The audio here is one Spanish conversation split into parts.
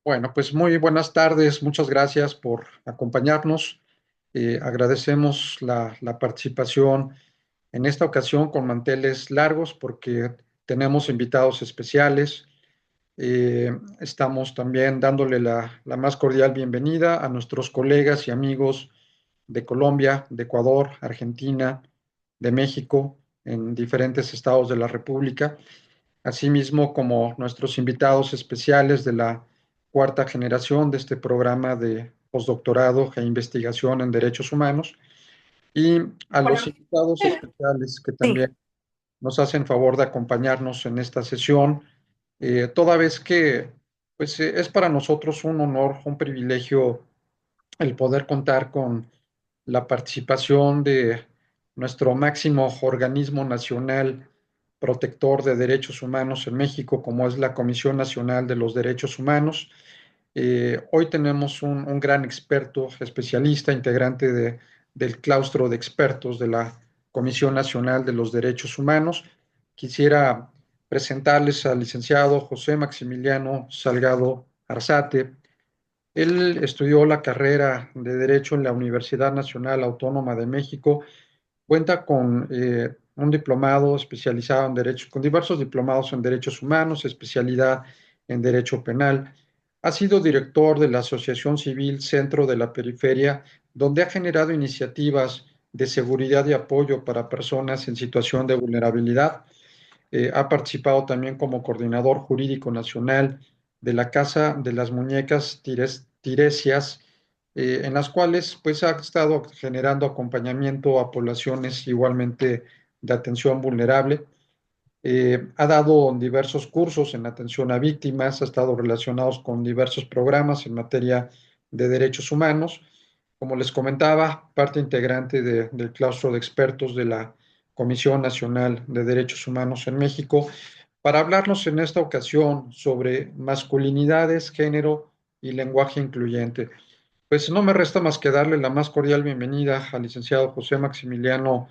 Bueno, pues muy buenas tardes, muchas gracias por acompañarnos. Agradecemos la participación en esta ocasión con manteles largos porque tenemos invitados especiales. Estamos también dándole la más cordial bienvenida a nuestros colegas y amigos de Colombia, de Ecuador, Argentina, de México, en diferentes estados de la República, asimismo como nuestros invitados especiales de la cuarta generación de este programa de postdoctorado e investigación en derechos humanos, y a los Hola. invitados especiales que Sí, también nos hacen favor de acompañarnos en esta sesión, toda vez que es para nosotros un honor, un privilegio el poder contar con la participación de nuestro máximo organismo nacional protector de derechos humanos en México, como es la Comisión Nacional de los Derechos Humanos. Hoy tenemos un gran experto, especialista, integrante del claustro de expertos de la Comisión Nacional de los Derechos Humanos. Quisiera presentarles al licenciado José Maximiliano Salgado Arzate. Él estudió la carrera de Derecho en la Universidad Nacional Autónoma de México. Cuenta con un diplomado especializado en Derecho, con diversos diplomados en Derechos Humanos, especialidad en Derecho Penal. Ha sido director de la Asociación Civil Centro de la Periferia, donde ha generado iniciativas de seguridad y apoyo para personas en situación de vulnerabilidad. Ha participado también como coordinador jurídico nacional de la Casa de las Muñecas Tiresias, en las cuales pues ha estado generando acompañamiento a poblaciones igualmente de atención vulnerable. Ha dado diversos cursos en atención a víctimas, ha estado relacionados con diversos programas en materia de derechos humanos. Como les comentaba, parte integrante del claustro de expertos de la Comisión Nacional de Derechos Humanos en México, para hablarnos en esta ocasión sobre masculinidades, género y lenguaje incluyente. Pues no me resta más que darle la más cordial bienvenida al licenciado José Maximiliano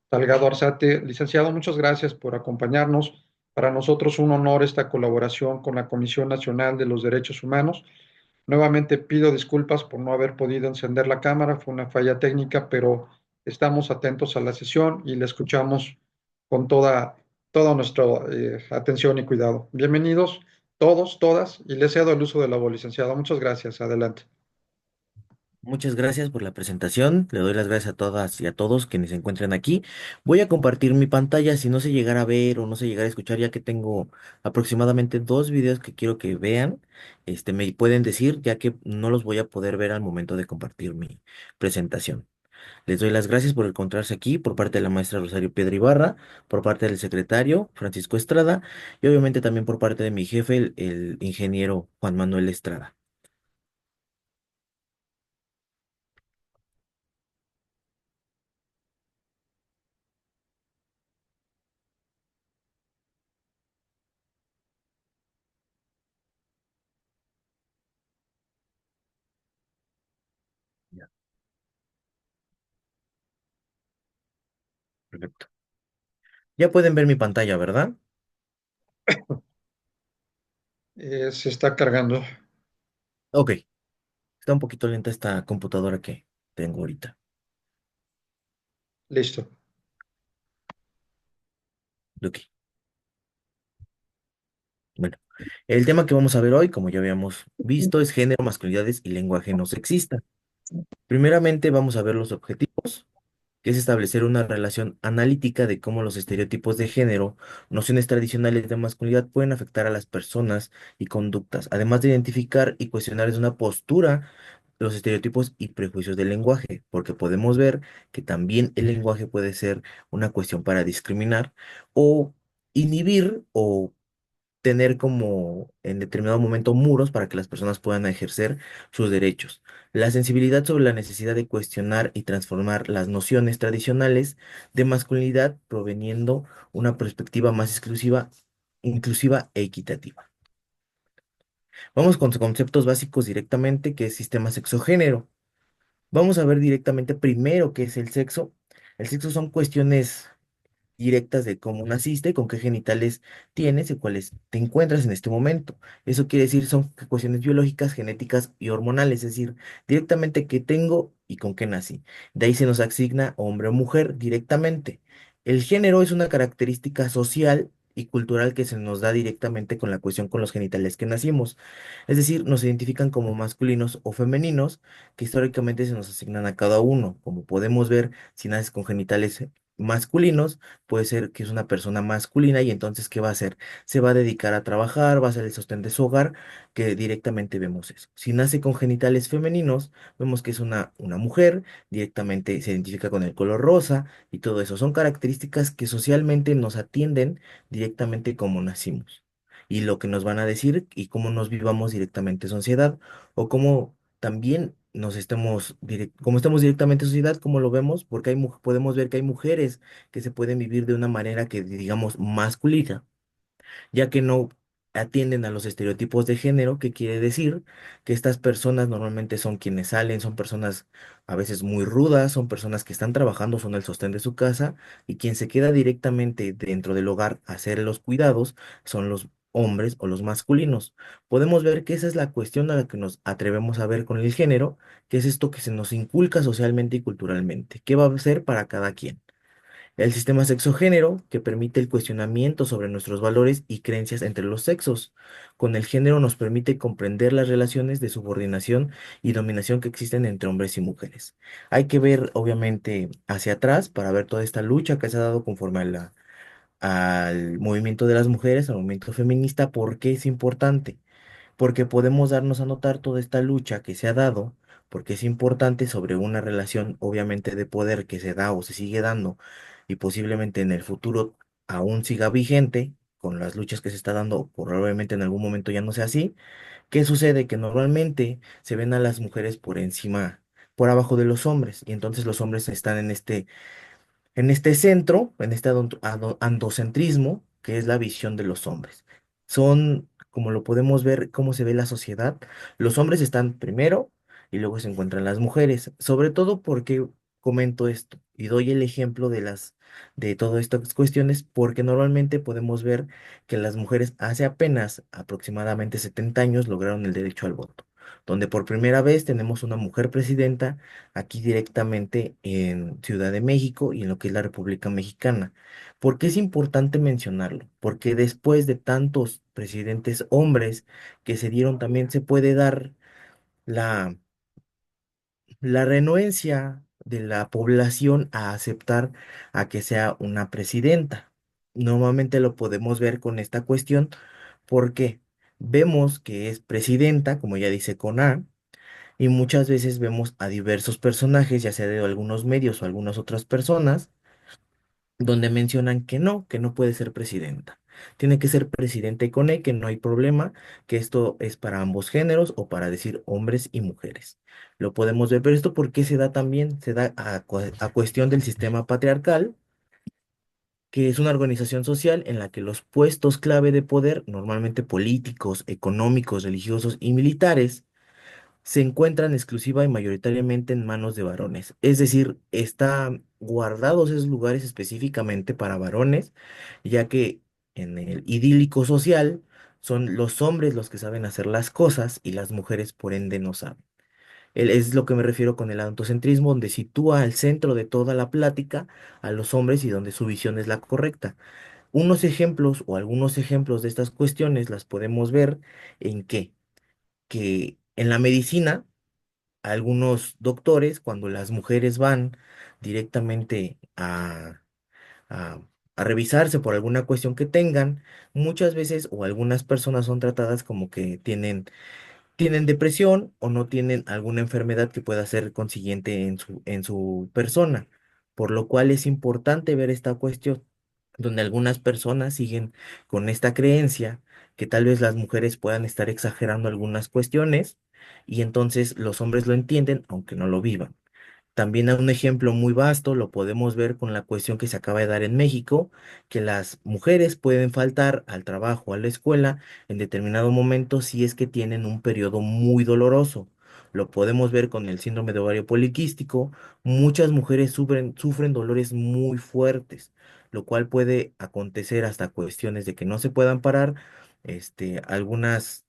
Salgado Arzate. Licenciado, muchas gracias por acompañarnos. Para nosotros un honor esta colaboración con la Comisión Nacional de los Derechos Humanos. Nuevamente pido disculpas por no haber podido encender la cámara, fue una falla técnica, pero estamos atentos a la sesión y la escuchamos con toda nuestra atención y cuidado. Bienvenidos todos, todas, y les cedo el uso de la voz, licenciado. Muchas gracias. Adelante. muchas gracias por la presentación. Le doy las gracias a todas y a todos quienes se encuentran aquí. Voy a compartir mi pantalla si no se llegara a ver o no se llegara a escuchar, ya que tengo aproximadamente dos videos que quiero que vean. Me pueden decir, ya que no los voy a poder ver al momento de compartir mi presentación. Les doy las gracias por encontrarse aquí por parte de la maestra Rosario Piedra Ibarra, por parte del secretario Francisco Estrada y obviamente también por parte de mi jefe, el ingeniero Juan Manuel Estrada. Ya, perfecto. Ya pueden ver mi pantalla, ¿verdad? Se está cargando. Ok, está un poquito lenta esta computadora que tengo ahorita. Listo. Ok, bueno. El tema que vamos a ver hoy, como ya habíamos visto, es género, masculinidades y lenguaje no sexista. Primeramente vamos a ver los objetivos, que es establecer una relación analítica de cómo los estereotipos de género, nociones tradicionales de masculinidad pueden afectar a las personas y conductas, además de identificar y cuestionar desde una postura los estereotipos y prejuicios del lenguaje, porque podemos ver que también el lenguaje puede ser una cuestión para discriminar o inhibir o tener como en determinado momento muros para que las personas puedan ejercer sus derechos. La sensibilidad sobre la necesidad de cuestionar y transformar las nociones tradicionales de masculinidad proveniendo una perspectiva más exclusiva, inclusiva e equitativa. Vamos con conceptos básicos directamente, que es sistema sexogénero. Vamos a ver directamente primero qué es el sexo. El sexo son cuestiones directas de cómo naciste, con qué genitales tienes y cuáles te encuentras en este momento. Eso quiere decir son cuestiones biológicas, genéticas y hormonales, es decir, directamente qué tengo y con qué nací. De ahí se nos asigna hombre o mujer directamente. El género es una característica social y cultural que se nos da directamente con la cuestión con los genitales que nacimos. Es decir, nos identifican como masculinos o femeninos, que históricamente se nos asignan a cada uno. Como podemos ver, si naces con genitales masculinos, puede ser que es una persona masculina y entonces, ¿qué va a hacer? Se va a dedicar a trabajar, va a ser el sostén de su hogar, que directamente vemos eso. Si nace con genitales femeninos, vemos que es una mujer, directamente se identifica con el color rosa y todo eso. Son características que socialmente nos atienden directamente como nacimos y lo que nos van a decir y cómo nos vivamos directamente en sociedad o cómo también como estamos directamente en sociedad, como lo vemos, porque podemos ver que hay mujeres que se pueden vivir de una manera que digamos masculina, ya que no atienden a los estereotipos de género, que quiere decir que estas personas normalmente son quienes salen, son personas a veces muy rudas, son personas que están trabajando, son el sostén de su casa, y quien se queda directamente dentro del hogar a hacer los cuidados son los hombres o los masculinos. Podemos ver que esa es la cuestión a la que nos atrevemos a ver con el género, que es esto que se nos inculca socialmente y culturalmente. ¿Qué va a ser para cada quien? El sistema sexogénero, que permite el cuestionamiento sobre nuestros valores y creencias entre los sexos. Con el género nos permite comprender las relaciones de subordinación y dominación que existen entre hombres y mujeres. Hay que ver, obviamente, hacia atrás para ver toda esta lucha que se ha dado conforme al movimiento de las mujeres, al movimiento feminista, por qué es importante, porque podemos darnos a notar toda esta lucha que se ha dado, porque es importante sobre una relación obviamente de poder que se da o se sigue dando y posiblemente en el futuro aún siga vigente con las luchas que se está dando, probablemente en algún momento ya no sea así. ¿Qué sucede? Que normalmente se ven a las mujeres por encima, por abajo de los hombres, y entonces los hombres están en este centro, en este andocentrismo, que es la visión de los hombres. Son, como lo podemos ver, cómo se ve la sociedad. Los hombres están primero y luego se encuentran las mujeres. Sobre todo porque comento esto y doy el ejemplo de todas estas cuestiones, porque normalmente podemos ver que las mujeres hace apenas aproximadamente 70 años lograron el derecho al voto, donde por primera vez tenemos una mujer presidenta aquí directamente en Ciudad de México y en lo que es la República Mexicana. ¿Por qué es importante mencionarlo? Porque después de tantos presidentes hombres que se dieron, también se puede dar la, la renuencia de la población a aceptar a que sea una presidenta. Normalmente lo podemos ver con esta cuestión porque vemos que es presidenta, como ya dice con A, y muchas veces vemos a diversos personajes, ya sea de algunos medios o algunas otras personas, donde mencionan que no puede ser presidenta. Tiene que ser presidente con E, que no hay problema, que esto es para ambos géneros o para decir hombres y mujeres. Lo podemos ver, pero esto ¿por qué se da también? Se da a cuestión del sistema patriarcal, que es una organización social en la que los puestos clave de poder, normalmente políticos, económicos, religiosos y militares, se encuentran exclusiva y mayoritariamente en manos de varones. Es decir, están guardados esos lugares específicamente para varones, ya que en el idílico social son los hombres los que saben hacer las cosas y las mujeres por ende no saben. Es lo que me refiero con el antocentrismo, donde sitúa al centro de toda la plática a los hombres y donde su visión es la correcta. Unos ejemplos o algunos ejemplos de estas cuestiones las podemos ver en que en la medicina, algunos doctores, cuando las mujeres van directamente a, a revisarse por alguna cuestión que tengan, muchas veces o algunas personas son tratadas como que tienen depresión o no tienen alguna enfermedad que pueda ser consiguiente en su persona, por lo cual es importante ver esta cuestión, donde algunas personas siguen con esta creencia que tal vez las mujeres puedan estar exagerando algunas cuestiones y entonces los hombres lo entienden aunque no lo vivan. También hay un ejemplo muy vasto, lo podemos ver con la cuestión que se acaba de dar en México, que las mujeres pueden faltar al trabajo, a la escuela, en determinado momento si es que tienen un periodo muy doloroso. Lo podemos ver con el síndrome de ovario poliquístico. Muchas mujeres sufren dolores muy fuertes, lo cual puede acontecer hasta cuestiones de que no se puedan parar, algunas.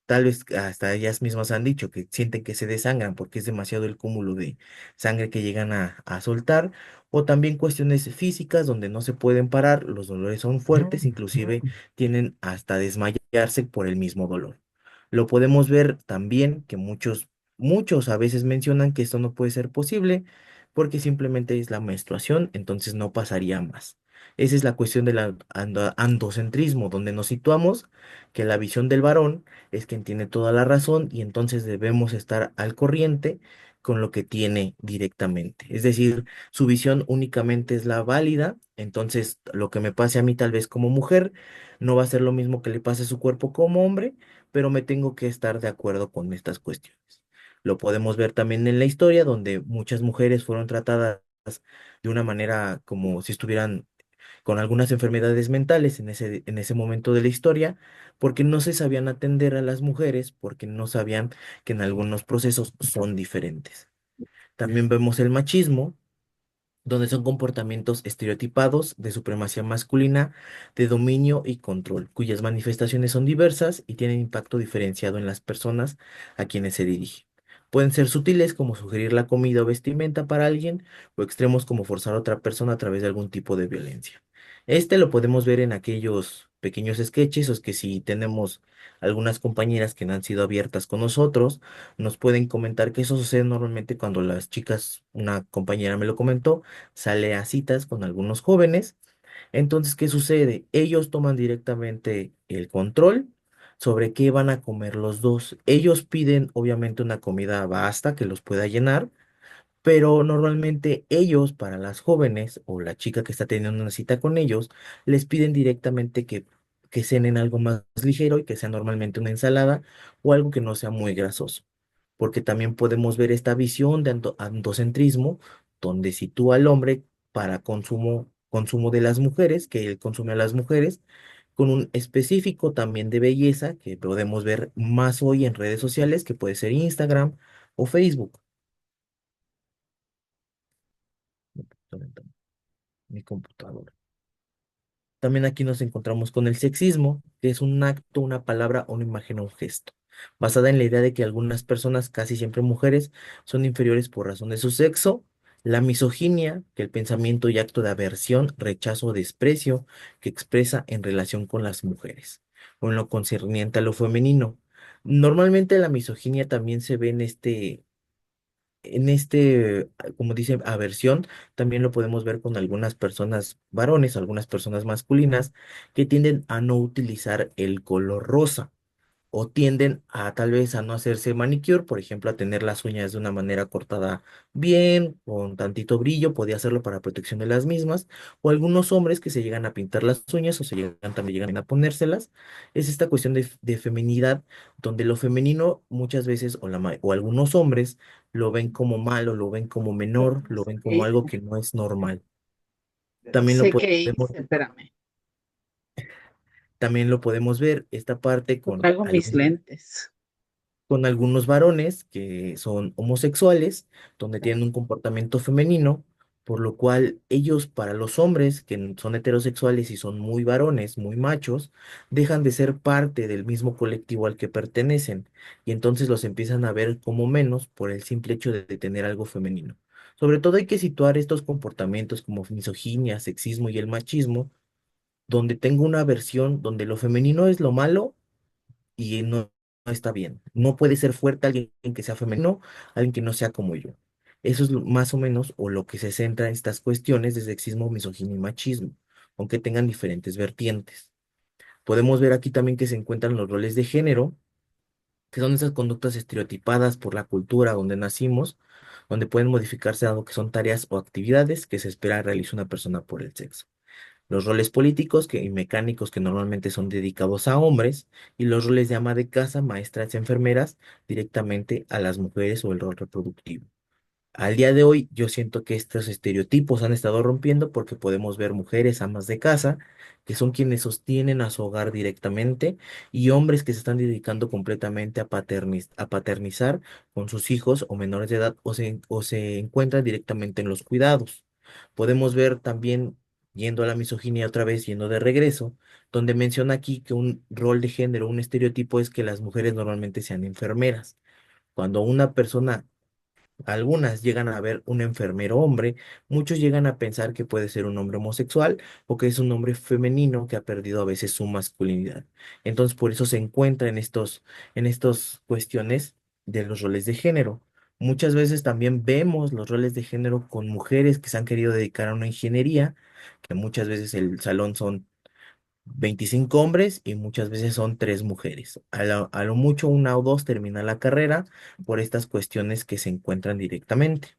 Tal vez hasta ellas mismas han dicho que sienten que se desangran porque es demasiado el cúmulo de sangre que llegan a soltar, o también cuestiones físicas donde no se pueden parar, los dolores son fuertes, inclusive tienen hasta desmayarse por el mismo dolor. Lo podemos ver también que muchos a veces mencionan que esto no puede ser posible porque simplemente es la menstruación, entonces no pasaría más. Esa es la cuestión del andocentrismo, donde nos situamos que la visión del varón es quien tiene toda la razón y entonces debemos estar al corriente con lo que tiene directamente. Es decir, su visión únicamente es la válida, entonces lo que me pase a mí tal vez como mujer no va a ser lo mismo que le pase a su cuerpo como hombre, pero me tengo que estar de acuerdo con estas cuestiones. Lo podemos ver también en la historia, donde muchas mujeres fueron tratadas de una manera como si estuvieran con algunas enfermedades mentales en ese momento de la historia, porque no se sabían atender a las mujeres, porque no sabían que en algunos procesos son diferentes. También vemos el machismo, donde son comportamientos estereotipados de supremacía masculina, de dominio y control, cuyas manifestaciones son diversas y tienen impacto diferenciado en las personas a quienes se dirigen. Pueden ser sutiles como sugerir la comida o vestimenta para alguien, o extremos como forzar a otra persona a través de algún tipo de violencia. Lo podemos ver en aquellos pequeños sketches, o es que si tenemos algunas compañeras que no han sido abiertas con nosotros, nos pueden comentar que eso sucede normalmente cuando las chicas, una compañera me lo comentó, sale a citas con algunos jóvenes. Entonces, ¿qué sucede? Ellos toman directamente el control sobre qué van a comer los dos. Ellos piden, obviamente, una comida vasta que los pueda llenar, pero normalmente ellos, para las jóvenes o la chica que está teniendo una cita con ellos, les piden directamente que cenen algo más ligero y que sea normalmente una ensalada o algo que no sea muy grasoso, porque también podemos ver esta visión de andocentrismo, donde sitúa al hombre para consumo de las mujeres, que él consume a las mujeres, con un específico también de belleza, que podemos ver más hoy en redes sociales, que puede ser Instagram o Facebook. Mi computadora. También aquí nos encontramos con el sexismo, que es un acto, una palabra, una imagen o un gesto, basada en la idea de que algunas personas, casi siempre mujeres, son inferiores por razón de su sexo. La misoginia, que el pensamiento y acto de aversión, rechazo o desprecio que expresa en relación con las mujeres, o en lo concerniente a lo femenino. Normalmente la misoginia también se ve como dice, aversión, también lo podemos ver con algunas personas varones, algunas personas masculinas, que tienden a no utilizar el color rosa o tienden a tal vez a no hacerse manicure, por ejemplo, a tener las uñas de una manera cortada bien, con tantito brillo, podía hacerlo para protección de las mismas, o algunos hombres que se llegan a pintar las uñas o también llegan a ponérselas. Es esta cuestión de feminidad, donde lo femenino muchas veces, o algunos hombres, lo ven como malo, lo ven como menor, lo ven ¿Qué como algo hice? que no es normal. No También lo sé qué podemos, hice, espérame. también lo podemos ver, esta parte No con traigo mis lentes. algunos varones que son homosexuales, donde tienen un comportamiento femenino, por lo cual ellos, para los hombres que son heterosexuales y son muy varones, muy machos, dejan de ser parte del mismo colectivo al que pertenecen, y entonces los empiezan a ver como menos por el simple hecho de tener algo femenino. Sobre todo hay que situar estos comportamientos como misoginia, sexismo y el machismo, donde tengo una versión donde lo femenino es lo malo y no está bien. No puede ser fuerte alguien que sea femenino, alguien que no sea como yo. Eso es más o menos o lo que se centra en estas cuestiones de sexismo, misoginia y machismo, aunque tengan diferentes vertientes. Podemos ver aquí también que se encuentran los roles de género, que son esas conductas estereotipadas por la cultura donde nacimos, donde pueden modificarse dado que son tareas o actividades que se espera realice una persona por el sexo. Los roles políticos y mecánicos que normalmente son dedicados a hombres y los roles de ama de casa, maestras, enfermeras directamente a las mujeres o el rol reproductivo. Al día de hoy yo siento que estos estereotipos han estado rompiendo porque podemos ver mujeres amas de casa que son quienes sostienen a su hogar directamente y hombres que se están dedicando completamente a paternizar con sus hijos o menores de edad o se encuentran directamente en los cuidados. Podemos ver también yendo a la misoginia otra vez, yendo de regreso, donde menciona aquí que un rol de género, un estereotipo es que las mujeres normalmente sean enfermeras. Cuando una persona, algunas llegan a ver un enfermero hombre, muchos llegan a pensar que puede ser un hombre homosexual o que es un hombre femenino que ha perdido a veces su masculinidad. Entonces, por eso se encuentra en estas cuestiones de los roles de género. Muchas veces también vemos los roles de género con mujeres que se han querido dedicar a una ingeniería, que muchas veces el salón son 25 hombres y muchas veces son 3 mujeres. A lo mucho una o dos termina la carrera por estas cuestiones que se encuentran directamente.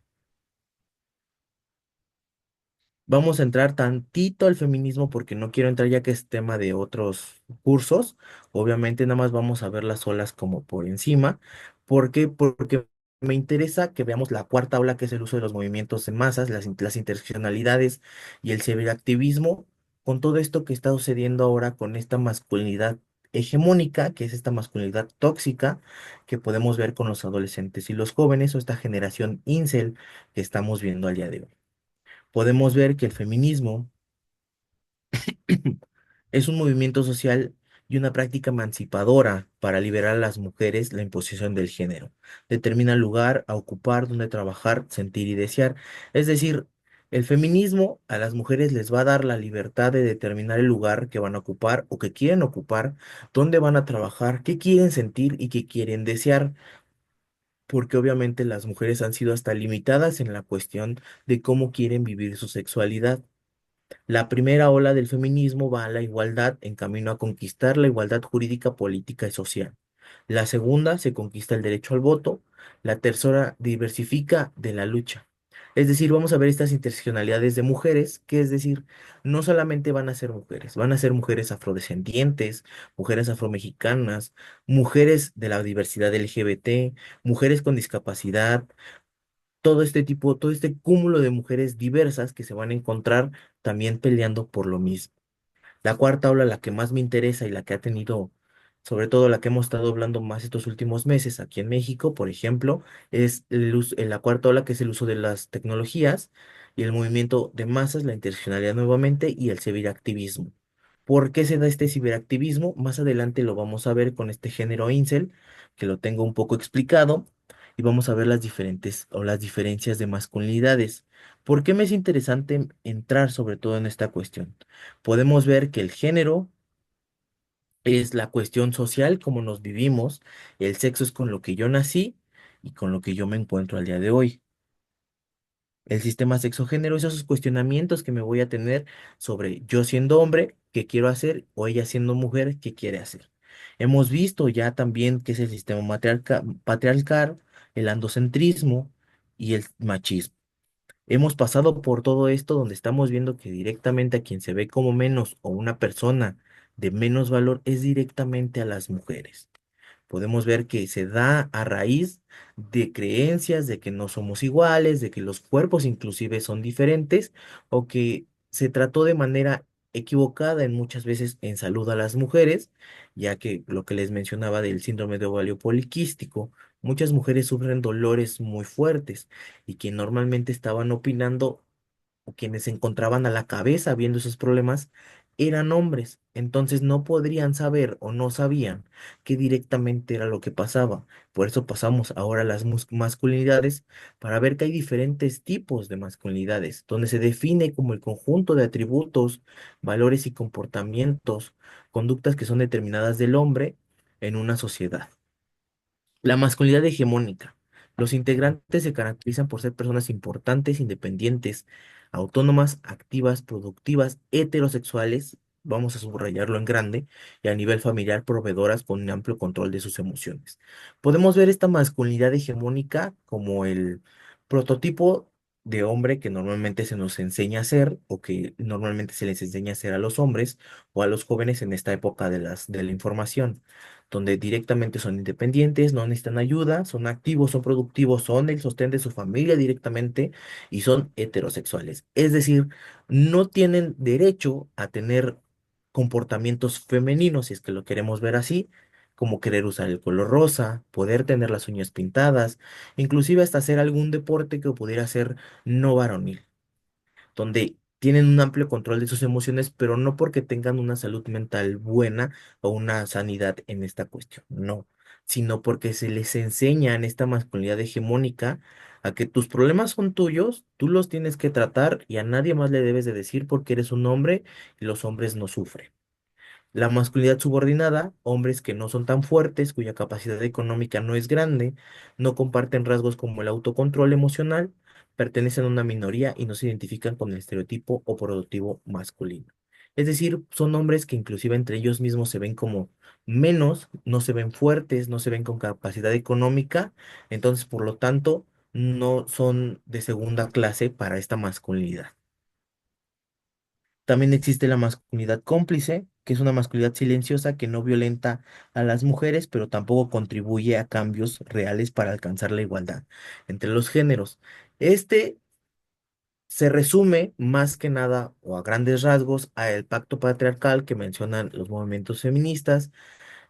Vamos a entrar tantito al feminismo porque no quiero entrar ya que es tema de otros cursos. Obviamente nada más vamos a ver las olas como por encima. ¿Por qué? Porque me interesa que veamos la cuarta ola, que es el uso de los movimientos en masas, las interseccionalidades y el ciberactivismo, con todo esto que está sucediendo ahora con esta masculinidad hegemónica, que es esta masculinidad tóxica que podemos ver con los adolescentes y los jóvenes o esta generación incel que estamos viendo al día de hoy. Podemos ver que el feminismo es un movimiento social y una práctica emancipadora para liberar a las mujeres la imposición del género. Determina el lugar a ocupar, donde trabajar, sentir y desear. Es decir, el feminismo a las mujeres les va a dar la libertad de determinar el lugar que van a ocupar o que quieren ocupar, dónde van a trabajar, qué quieren sentir y qué quieren desear, porque obviamente las mujeres han sido hasta limitadas en la cuestión de cómo quieren vivir su sexualidad. La primera ola del feminismo va a la igualdad en camino a conquistar la igualdad jurídica, política y social. La segunda se conquista el derecho al voto. La tercera diversifica de la lucha. Es decir, vamos a ver estas interseccionalidades de mujeres, que es decir, no solamente van a ser mujeres afrodescendientes, mujeres afromexicanas, mujeres de la diversidad LGBT, mujeres con discapacidad, todo este tipo, todo este cúmulo de mujeres diversas que se van a encontrar también peleando por lo mismo. La cuarta ola, la que más me interesa y la que ha tenido, sobre todo la que hemos estado hablando más estos últimos meses aquí en México, por ejemplo, es la cuarta ola, que es el uso de las tecnologías y el movimiento de masas, la interseccionalidad nuevamente y el ciberactivismo. ¿Por qué se da este ciberactivismo? Más adelante lo vamos a ver con este género incel, que lo tengo un poco explicado, y vamos a ver las diferentes o las diferencias de masculinidades. ¿Por qué me es interesante entrar sobre todo en esta cuestión? Podemos ver que el género es la cuestión social, como nos vivimos, el sexo es con lo que yo nací y con lo que yo me encuentro al día de hoy. El sistema sexo-género, esos cuestionamientos que me voy a tener sobre yo siendo hombre, qué quiero hacer, o ella siendo mujer, qué quiere hacer. Hemos visto ya también qué es el sistema patriarcal, el androcentrismo y el machismo. Hemos pasado por todo esto donde estamos viendo que directamente a quien se ve como menos o una persona de menos valor es directamente a las mujeres. Podemos ver que se da a raíz de creencias de que no somos iguales, de que los cuerpos inclusive son diferentes o que se trató de manera equivocada en muchas veces en salud a las mujeres, ya que lo que les mencionaba del síndrome de ovario poliquístico, muchas mujeres sufren dolores muy fuertes y que normalmente estaban opinando o quienes se encontraban a la cabeza viendo esos problemas eran hombres, entonces no podrían saber o no sabían qué directamente era lo que pasaba. Por eso pasamos ahora a las masculinidades para ver que hay diferentes tipos de masculinidades, donde se define como el conjunto de atributos, valores y comportamientos, conductas que son determinadas del hombre en una sociedad. La masculinidad hegemónica. Los integrantes se caracterizan por ser personas importantes, independientes, autónomas, activas, productivas, heterosexuales, vamos a subrayarlo en grande, y a nivel familiar proveedoras con un amplio control de sus emociones. Podemos ver esta masculinidad hegemónica como el prototipo de hombre que normalmente se nos enseña a ser o que normalmente se les enseña a hacer a los hombres o a los jóvenes en esta época de la información, donde directamente son independientes, no necesitan ayuda, son activos, son productivos, son el sostén de su familia directamente y son heterosexuales. Es decir, no tienen derecho a tener comportamientos femeninos, si es que lo queremos ver así, como querer usar el color rosa, poder tener las uñas pintadas, inclusive hasta hacer algún deporte que pudiera ser no varonil, donde tienen un amplio control de sus emociones, pero no porque tengan una salud mental buena o una sanidad en esta cuestión, no, sino porque se les enseña en esta masculinidad hegemónica a que tus problemas son tuyos, tú los tienes que tratar y a nadie más le debes de decir porque eres un hombre y los hombres no sufren. La masculinidad subordinada, hombres que no son tan fuertes, cuya capacidad económica no es grande, no comparten rasgos como el autocontrol emocional, pertenecen a una minoría y no se identifican con el estereotipo o prototipo masculino. Es decir, son hombres que inclusive entre ellos mismos se ven como menos, no se ven fuertes, no se ven con capacidad económica, entonces por lo tanto no son de segunda clase para esta masculinidad. También existe la masculinidad cómplice, que es una masculinidad silenciosa que no violenta a las mujeres, pero tampoco contribuye a cambios reales para alcanzar la igualdad entre los géneros. Este se resume más que nada o a grandes rasgos al pacto patriarcal que mencionan los movimientos feministas,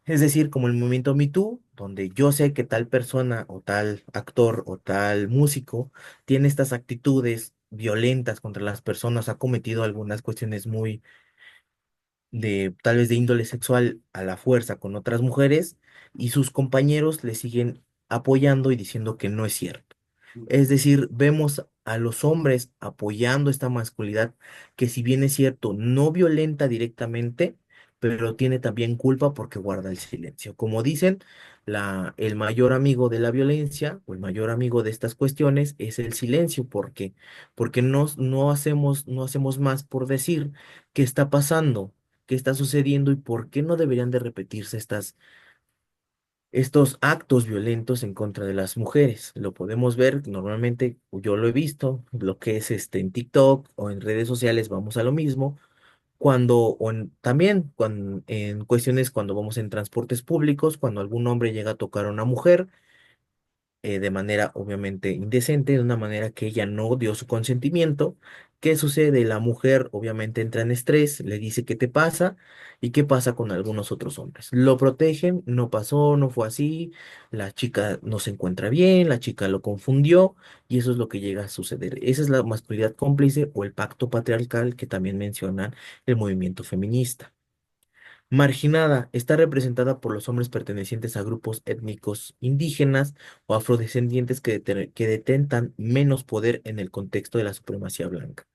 es decir, como el movimiento Me Too, donde yo sé que tal persona o tal actor o tal músico tiene estas actitudes violentas contra las personas, ha cometido algunas cuestiones muy de tal vez de índole sexual a la fuerza con otras mujeres y sus compañeros le siguen apoyando y diciendo que no es cierto. Es decir, vemos a los hombres apoyando esta masculinidad que si bien es cierto, no violenta directamente, pero tiene también culpa porque guarda el silencio. Como dicen, el mayor amigo de la violencia o el mayor amigo de estas cuestiones es el silencio. ¿Por qué? Porque no hacemos más por decir qué está pasando, qué está sucediendo y por qué no deberían de repetirse estos actos violentos en contra de las mujeres. Lo podemos ver normalmente, yo lo he visto, lo que es en TikTok o en redes sociales, vamos a lo mismo. También en cuestiones cuando vamos en transportes públicos, cuando algún hombre llega a tocar a una mujer, de manera obviamente indecente, de una manera que ella no dio su consentimiento. ¿Qué sucede? La mujer obviamente entra en estrés, le dice qué te pasa y qué pasa con algunos otros hombres. Lo protegen, no pasó, no fue así, la chica no se encuentra bien, la chica lo confundió y eso es lo que llega a suceder. Esa es la masculinidad cómplice o el pacto patriarcal que también menciona el movimiento feminista. Marginada está representada por los hombres pertenecientes a grupos étnicos indígenas o afrodescendientes que detentan menos poder en el contexto de la supremacía blanca.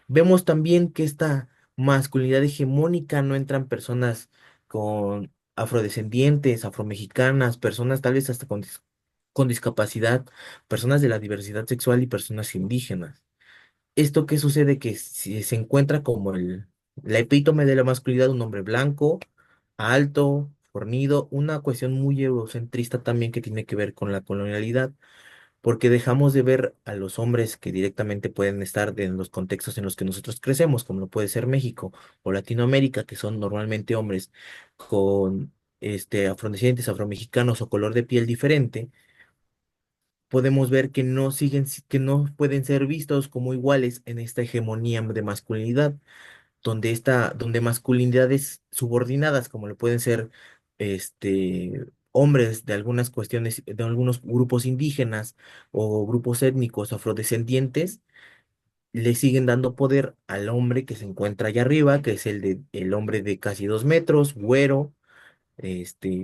Vemos también que esta masculinidad hegemónica no entran personas con afrodescendientes, afromexicanas, personas tal vez hasta con discapacidad, personas de la diversidad sexual y personas indígenas. ¿Esto qué sucede? Que si se encuentra como la epítome de la masculinidad, un hombre blanco, alto, fornido, una cuestión muy eurocentrista también que tiene que ver con la colonialidad, porque dejamos de ver a los hombres que directamente pueden estar en los contextos en los que nosotros crecemos, como lo puede ser México o Latinoamérica, que son normalmente hombres con afrodescendientes, afromexicanos o color de piel diferente. Podemos ver que que no pueden ser vistos como iguales en esta hegemonía de masculinidad, donde masculinidades subordinadas, como lo pueden ser hombres de algunas cuestiones, de algunos grupos indígenas o grupos étnicos afrodescendientes, le siguen dando poder al hombre que se encuentra allá arriba, que es el hombre de casi 2 metros, güero,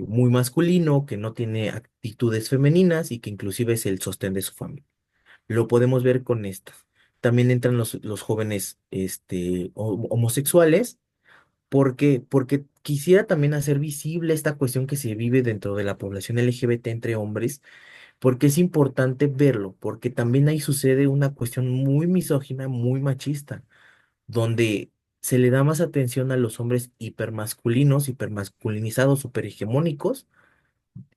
muy masculino, que no tiene actitudes femeninas y que inclusive es el sostén de su familia. Lo podemos ver con estas. También entran los jóvenes homosexuales, porque quisiera también hacer visible esta cuestión que se vive dentro de la población LGBT entre hombres, porque es importante verlo, porque también ahí sucede una cuestión muy misógina, muy machista, donde se le da más atención a los hombres hipermasculinos, hipermasculinizados, superhegemónicos,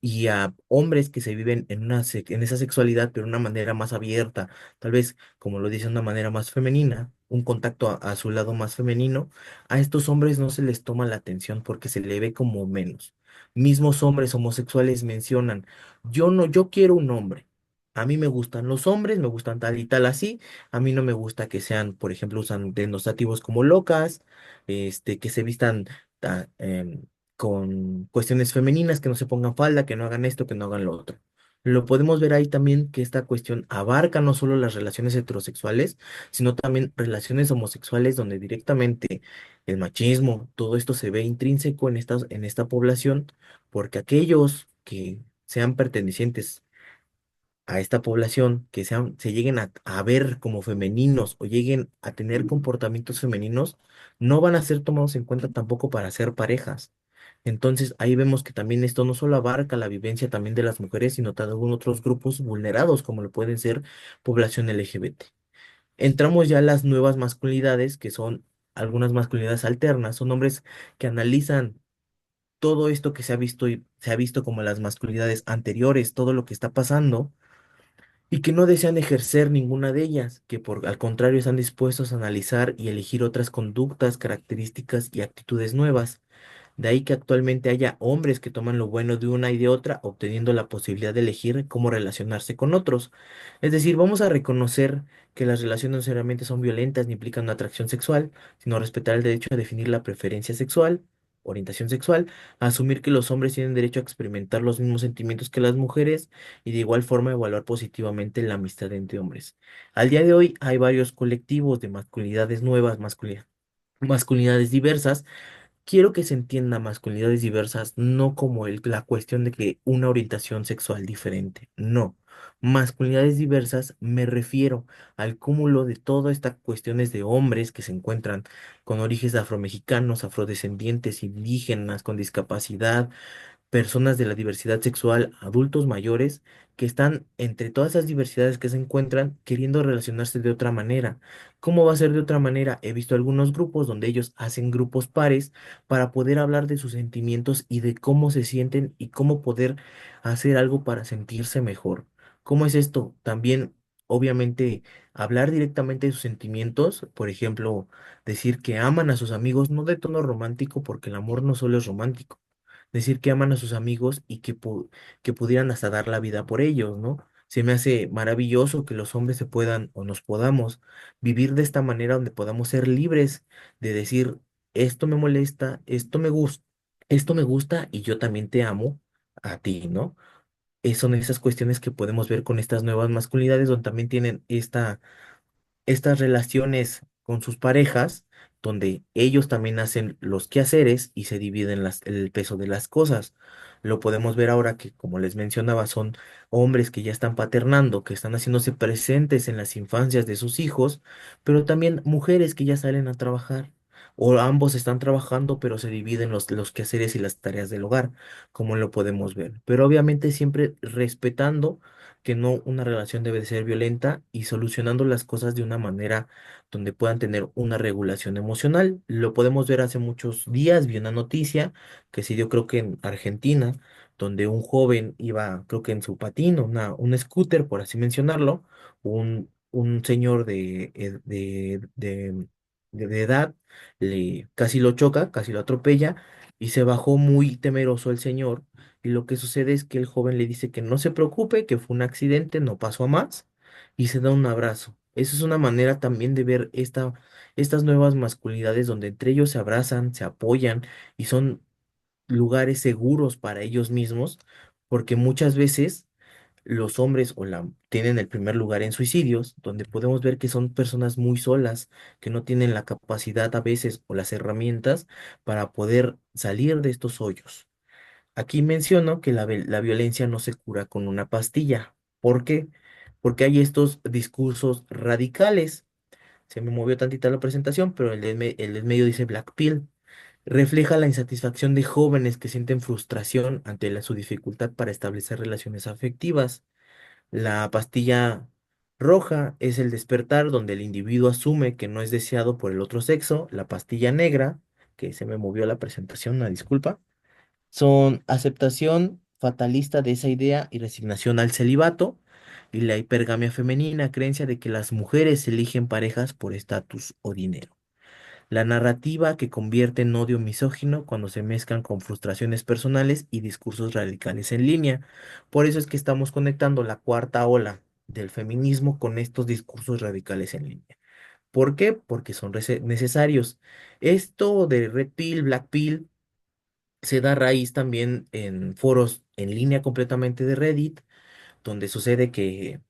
y a hombres que se viven en esa sexualidad, pero de una manera más abierta, tal vez, como lo dice, de una manera más femenina, un contacto a su lado más femenino, a estos hombres no se les toma la atención porque se le ve como menos. Mismos hombres homosexuales mencionan, yo quiero un hombre. A mí me gustan los hombres, me gustan tal y tal así. A mí no me gusta que sean, por ejemplo, usan denotativos como locas, que se vistan con cuestiones femeninas, que no se pongan falda, que no hagan esto, que no hagan lo otro. Lo podemos ver ahí también que esta cuestión abarca no solo las relaciones heterosexuales, sino también relaciones homosexuales donde directamente el machismo, todo esto se ve intrínseco en esta población, porque aquellos que sean pertenecientes a esta población, que se lleguen a ver como femeninos o lleguen a tener comportamientos femeninos, no van a ser tomados en cuenta tampoco para ser parejas. Entonces ahí vemos que también esto no solo abarca la vivencia también de las mujeres, sino también otros grupos vulnerados, como lo pueden ser población LGBT. Entramos ya a las nuevas masculinidades, que son algunas masculinidades alternas, son hombres que analizan todo esto que se ha visto y se ha visto como las masculinidades anteriores, todo lo que está pasando y que no desean ejercer ninguna de ellas, que por al contrario están dispuestos a analizar y elegir otras conductas, características y actitudes nuevas. De ahí que actualmente haya hombres que toman lo bueno de una y de otra, obteniendo la posibilidad de elegir cómo relacionarse con otros. Es decir, vamos a reconocer que las relaciones no necesariamente son violentas ni implican una atracción sexual, sino respetar el derecho a definir la preferencia sexual, orientación sexual, asumir que los hombres tienen derecho a experimentar los mismos sentimientos que las mujeres y de igual forma evaluar positivamente la amistad entre hombres. Al día de hoy hay varios colectivos de masculinidades nuevas, masculinidades diversas. Quiero que se entienda masculinidades diversas no como la cuestión de que una orientación sexual diferente, no. Masculinidades diversas me refiero al cúmulo de todas estas cuestiones de hombres que se encuentran con orígenes afromexicanos, afrodescendientes, indígenas, con discapacidad, personas de la diversidad sexual, adultos mayores, que están entre todas esas diversidades que se encuentran queriendo relacionarse de otra manera. ¿Cómo va a ser de otra manera? He visto algunos grupos donde ellos hacen grupos pares para poder hablar de sus sentimientos y de cómo se sienten y cómo poder hacer algo para sentirse mejor. ¿Cómo es esto? También, obviamente, hablar directamente de sus sentimientos, por ejemplo, decir que aman a sus amigos, no de tono romántico, porque el amor no solo es romántico, decir que aman a sus amigos y que pudieran hasta dar la vida por ellos, ¿no? Se me hace maravilloso que los hombres se puedan o nos podamos vivir de esta manera donde podamos ser libres de decir, esto me molesta, esto me gusta y yo también te amo a ti, ¿no? Son esas cuestiones que podemos ver con estas nuevas masculinidades donde también tienen estas relaciones con sus parejas, donde ellos también hacen los quehaceres y se dividen el peso de las cosas. Lo podemos ver ahora que, como les mencionaba, son hombres que ya están paternando, que están haciéndose presentes en las infancias de sus hijos, pero también mujeres que ya salen a trabajar. O ambos están trabajando, pero se dividen los quehaceres y las tareas del hogar, como lo podemos ver. Pero obviamente siempre respetando que no una relación debe de ser violenta y solucionando las cosas de una manera donde puedan tener una regulación emocional. Lo podemos ver hace muchos días, vi una noticia que se dio creo que en Argentina, donde un joven iba creo que en su patín, un scooter, por así mencionarlo, un señor de edad casi lo choca, casi lo atropella y se bajó muy temeroso el señor y lo que sucede es que el joven le dice que no se preocupe, que fue un accidente, no pasó a más, y se da un abrazo. Eso es una manera también de ver estas nuevas masculinidades donde entre ellos se abrazan, se apoyan y son lugares seguros para ellos mismos, porque muchas veces los hombres tienen el primer lugar en suicidios, donde podemos ver que son personas muy solas, que no tienen la capacidad a veces o las herramientas para poder salir de estos hoyos. Aquí menciono que la violencia no se cura con una pastilla. ¿Por qué? Porque hay estos discursos radicales. Se me movió tantita la presentación, pero el del medio dice Black Pill. Refleja la insatisfacción de jóvenes que sienten frustración ante su dificultad para establecer relaciones afectivas. La pastilla roja es el despertar donde el individuo asume que no es deseado por el otro sexo. La pastilla negra, que se me movió la presentación, una disculpa, son aceptación fatalista de esa idea y resignación al celibato, y la hipergamia femenina, creencia de que las mujeres eligen parejas por estatus o dinero. La narrativa que convierte en odio misógino cuando se mezclan con frustraciones personales y discursos radicales en línea. Por eso es que estamos conectando la cuarta ola del feminismo con estos discursos radicales en línea. ¿Por qué? Porque son necesarios. Esto de Red Pill, Black Pill, se da raíz también en foros en línea completamente de Reddit, donde sucede que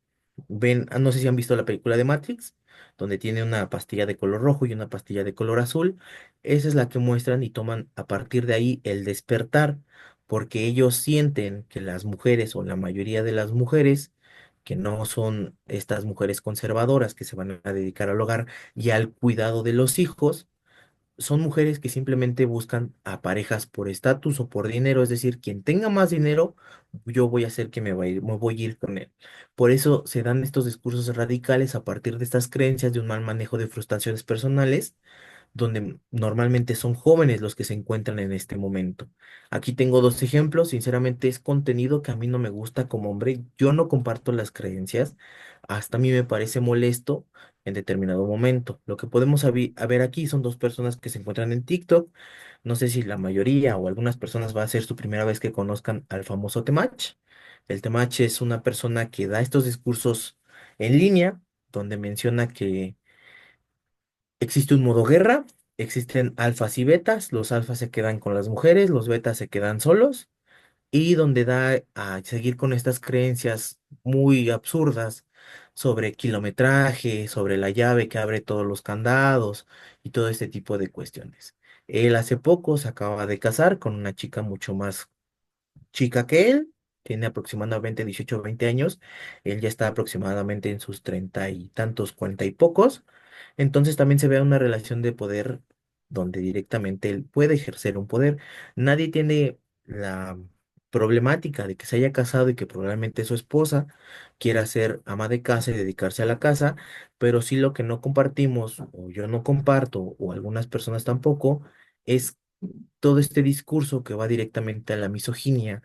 ven, no sé si han visto la película de Matrix, donde tiene una pastilla de color rojo y una pastilla de color azul. Esa es la que muestran y toman a partir de ahí el despertar, porque ellos sienten que las mujeres o la mayoría de las mujeres, que no son estas mujeres conservadoras que se van a dedicar al hogar y al cuidado de los hijos, son mujeres que simplemente buscan a parejas por estatus o por dinero, es decir, quien tenga más dinero, yo voy a hacer que me voy a ir con él. Por eso se dan estos discursos radicales a partir de estas creencias de un mal manejo de frustraciones personales donde normalmente son jóvenes los que se encuentran en este momento. Aquí tengo dos ejemplos, sinceramente es contenido que a mí no me gusta como hombre, yo no comparto las creencias, hasta a mí me parece molesto en determinado momento. Lo que podemos a ver aquí son dos personas que se encuentran en TikTok, no sé si la mayoría o algunas personas va a ser su primera vez que conozcan al famoso Temach. El Temach es una persona que da estos discursos en línea, donde menciona que existe un modo guerra, existen alfas y betas, los alfas se quedan con las mujeres, los betas se quedan solos, y donde da a seguir con estas creencias muy absurdas sobre kilometraje, sobre la llave que abre todos los candados y todo este tipo de cuestiones. Él hace poco se acaba de casar con una chica mucho más chica que él, tiene aproximadamente 18 o 20 años, él ya está aproximadamente en sus treinta y tantos, cuarenta y pocos, entonces también se ve una relación de poder donde directamente él puede ejercer un poder. Nadie tiene la problemática de que se haya casado y que probablemente su esposa quiera ser ama de casa y dedicarse a la casa, pero sí lo que no compartimos, o yo no comparto, o algunas personas tampoco, es todo este discurso que va directamente a la misoginia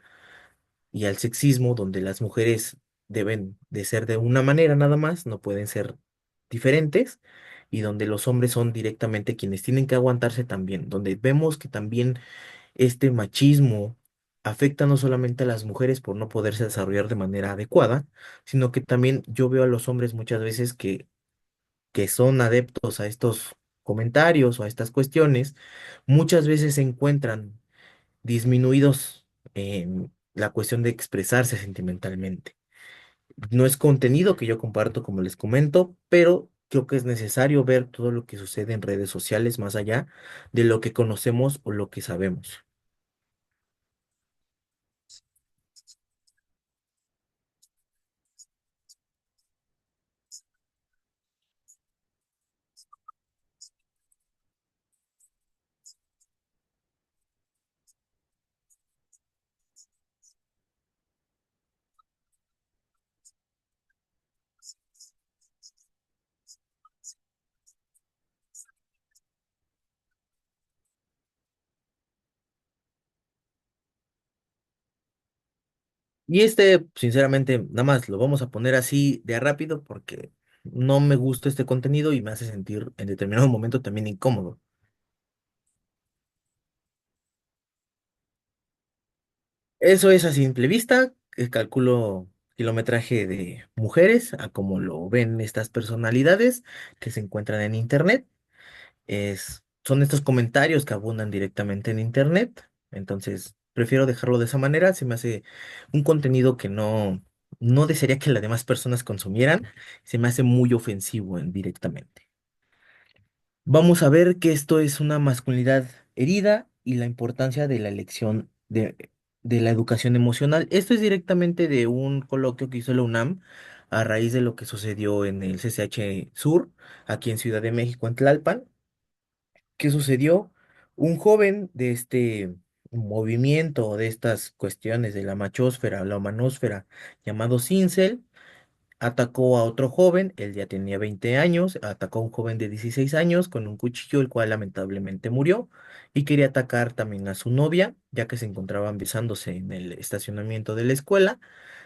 y al sexismo, donde las mujeres deben de ser de una manera nada más, no pueden ser diferentes, y donde los hombres son directamente quienes tienen que aguantarse también, donde vemos que también este machismo afecta no solamente a las mujeres por no poderse desarrollar de manera adecuada, sino que también yo veo a los hombres muchas veces que son adeptos a estos comentarios o a estas cuestiones, muchas veces se encuentran disminuidos en la cuestión de expresarse sentimentalmente. No es contenido que yo comparto, como les comento, pero creo que es necesario ver todo lo que sucede en redes sociales más allá de lo que conocemos o lo que sabemos. Y este, sinceramente, nada más lo vamos a poner así de a rápido porque no me gusta este contenido y me hace sentir en determinado momento también incómodo. Eso es a simple vista, calculo kilometraje de mujeres, a como lo ven estas personalidades que se encuentran en internet. Son estos comentarios que abundan directamente en internet, entonces prefiero dejarlo de esa manera, se me hace un contenido que no desearía que las demás personas consumieran, se me hace muy ofensivo directamente. Vamos a ver que esto es una masculinidad herida y la importancia de la elección de la educación emocional. Esto es directamente de un coloquio que hizo la UNAM a raíz de lo que sucedió en el CCH Sur, aquí en Ciudad de México, en Tlalpan. ¿Qué sucedió? Un joven de este movimiento, de estas cuestiones de la machósfera, la humanósfera, llamado Sincel, atacó a otro joven, él ya tenía 20 años, atacó a un joven de 16 años con un cuchillo, el cual lamentablemente murió, y quería atacar también a su novia, ya que se encontraban besándose en el estacionamiento de la escuela,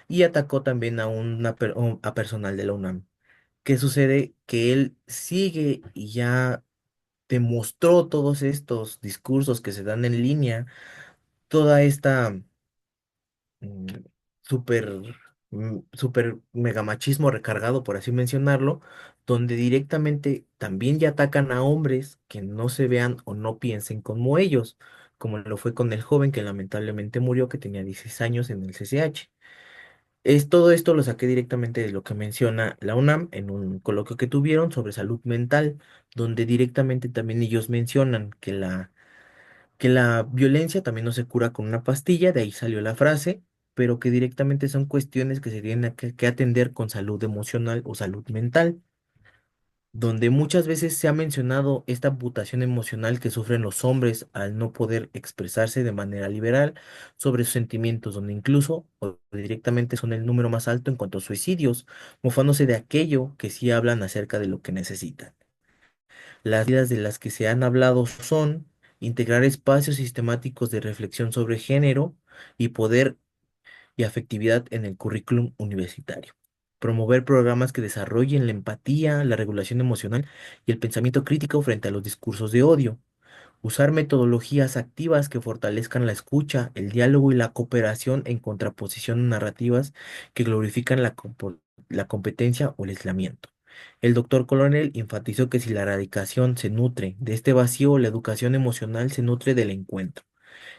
y atacó también a, a personal de la UNAM. ¿Qué sucede? Que él sigue y ya demostró todos estos discursos que se dan en línea, toda esta mm, súper, súper megamachismo recargado, por así mencionarlo, donde directamente también ya atacan a hombres que no se vean o no piensen como ellos, como lo fue con el joven que lamentablemente murió, que tenía 16 años en el CCH. Es todo esto lo saqué directamente de lo que menciona la UNAM en un coloquio que tuvieron sobre salud mental, donde directamente también ellos mencionan que la violencia también no se cura con una pastilla, de ahí salió la frase, pero que directamente son cuestiones que se tienen que atender con salud emocional o salud mental, donde muchas veces se ha mencionado esta amputación emocional que sufren los hombres al no poder expresarse de manera liberal sobre sus sentimientos, donde incluso o directamente son el número más alto en cuanto a suicidios, mofándose de aquello que sí hablan acerca de lo que necesitan. Las medidas de las que se han hablado son integrar espacios sistemáticos de reflexión sobre género y poder y afectividad en el currículum universitario. Promover programas que desarrollen la empatía, la regulación emocional y el pensamiento crítico frente a los discursos de odio. Usar metodologías activas que fortalezcan la escucha, el diálogo y la cooperación en contraposición a narrativas que glorifican la competencia o el aislamiento. El doctor Coronel enfatizó que si la erradicación se nutre de este vacío, la educación emocional se nutre del encuentro.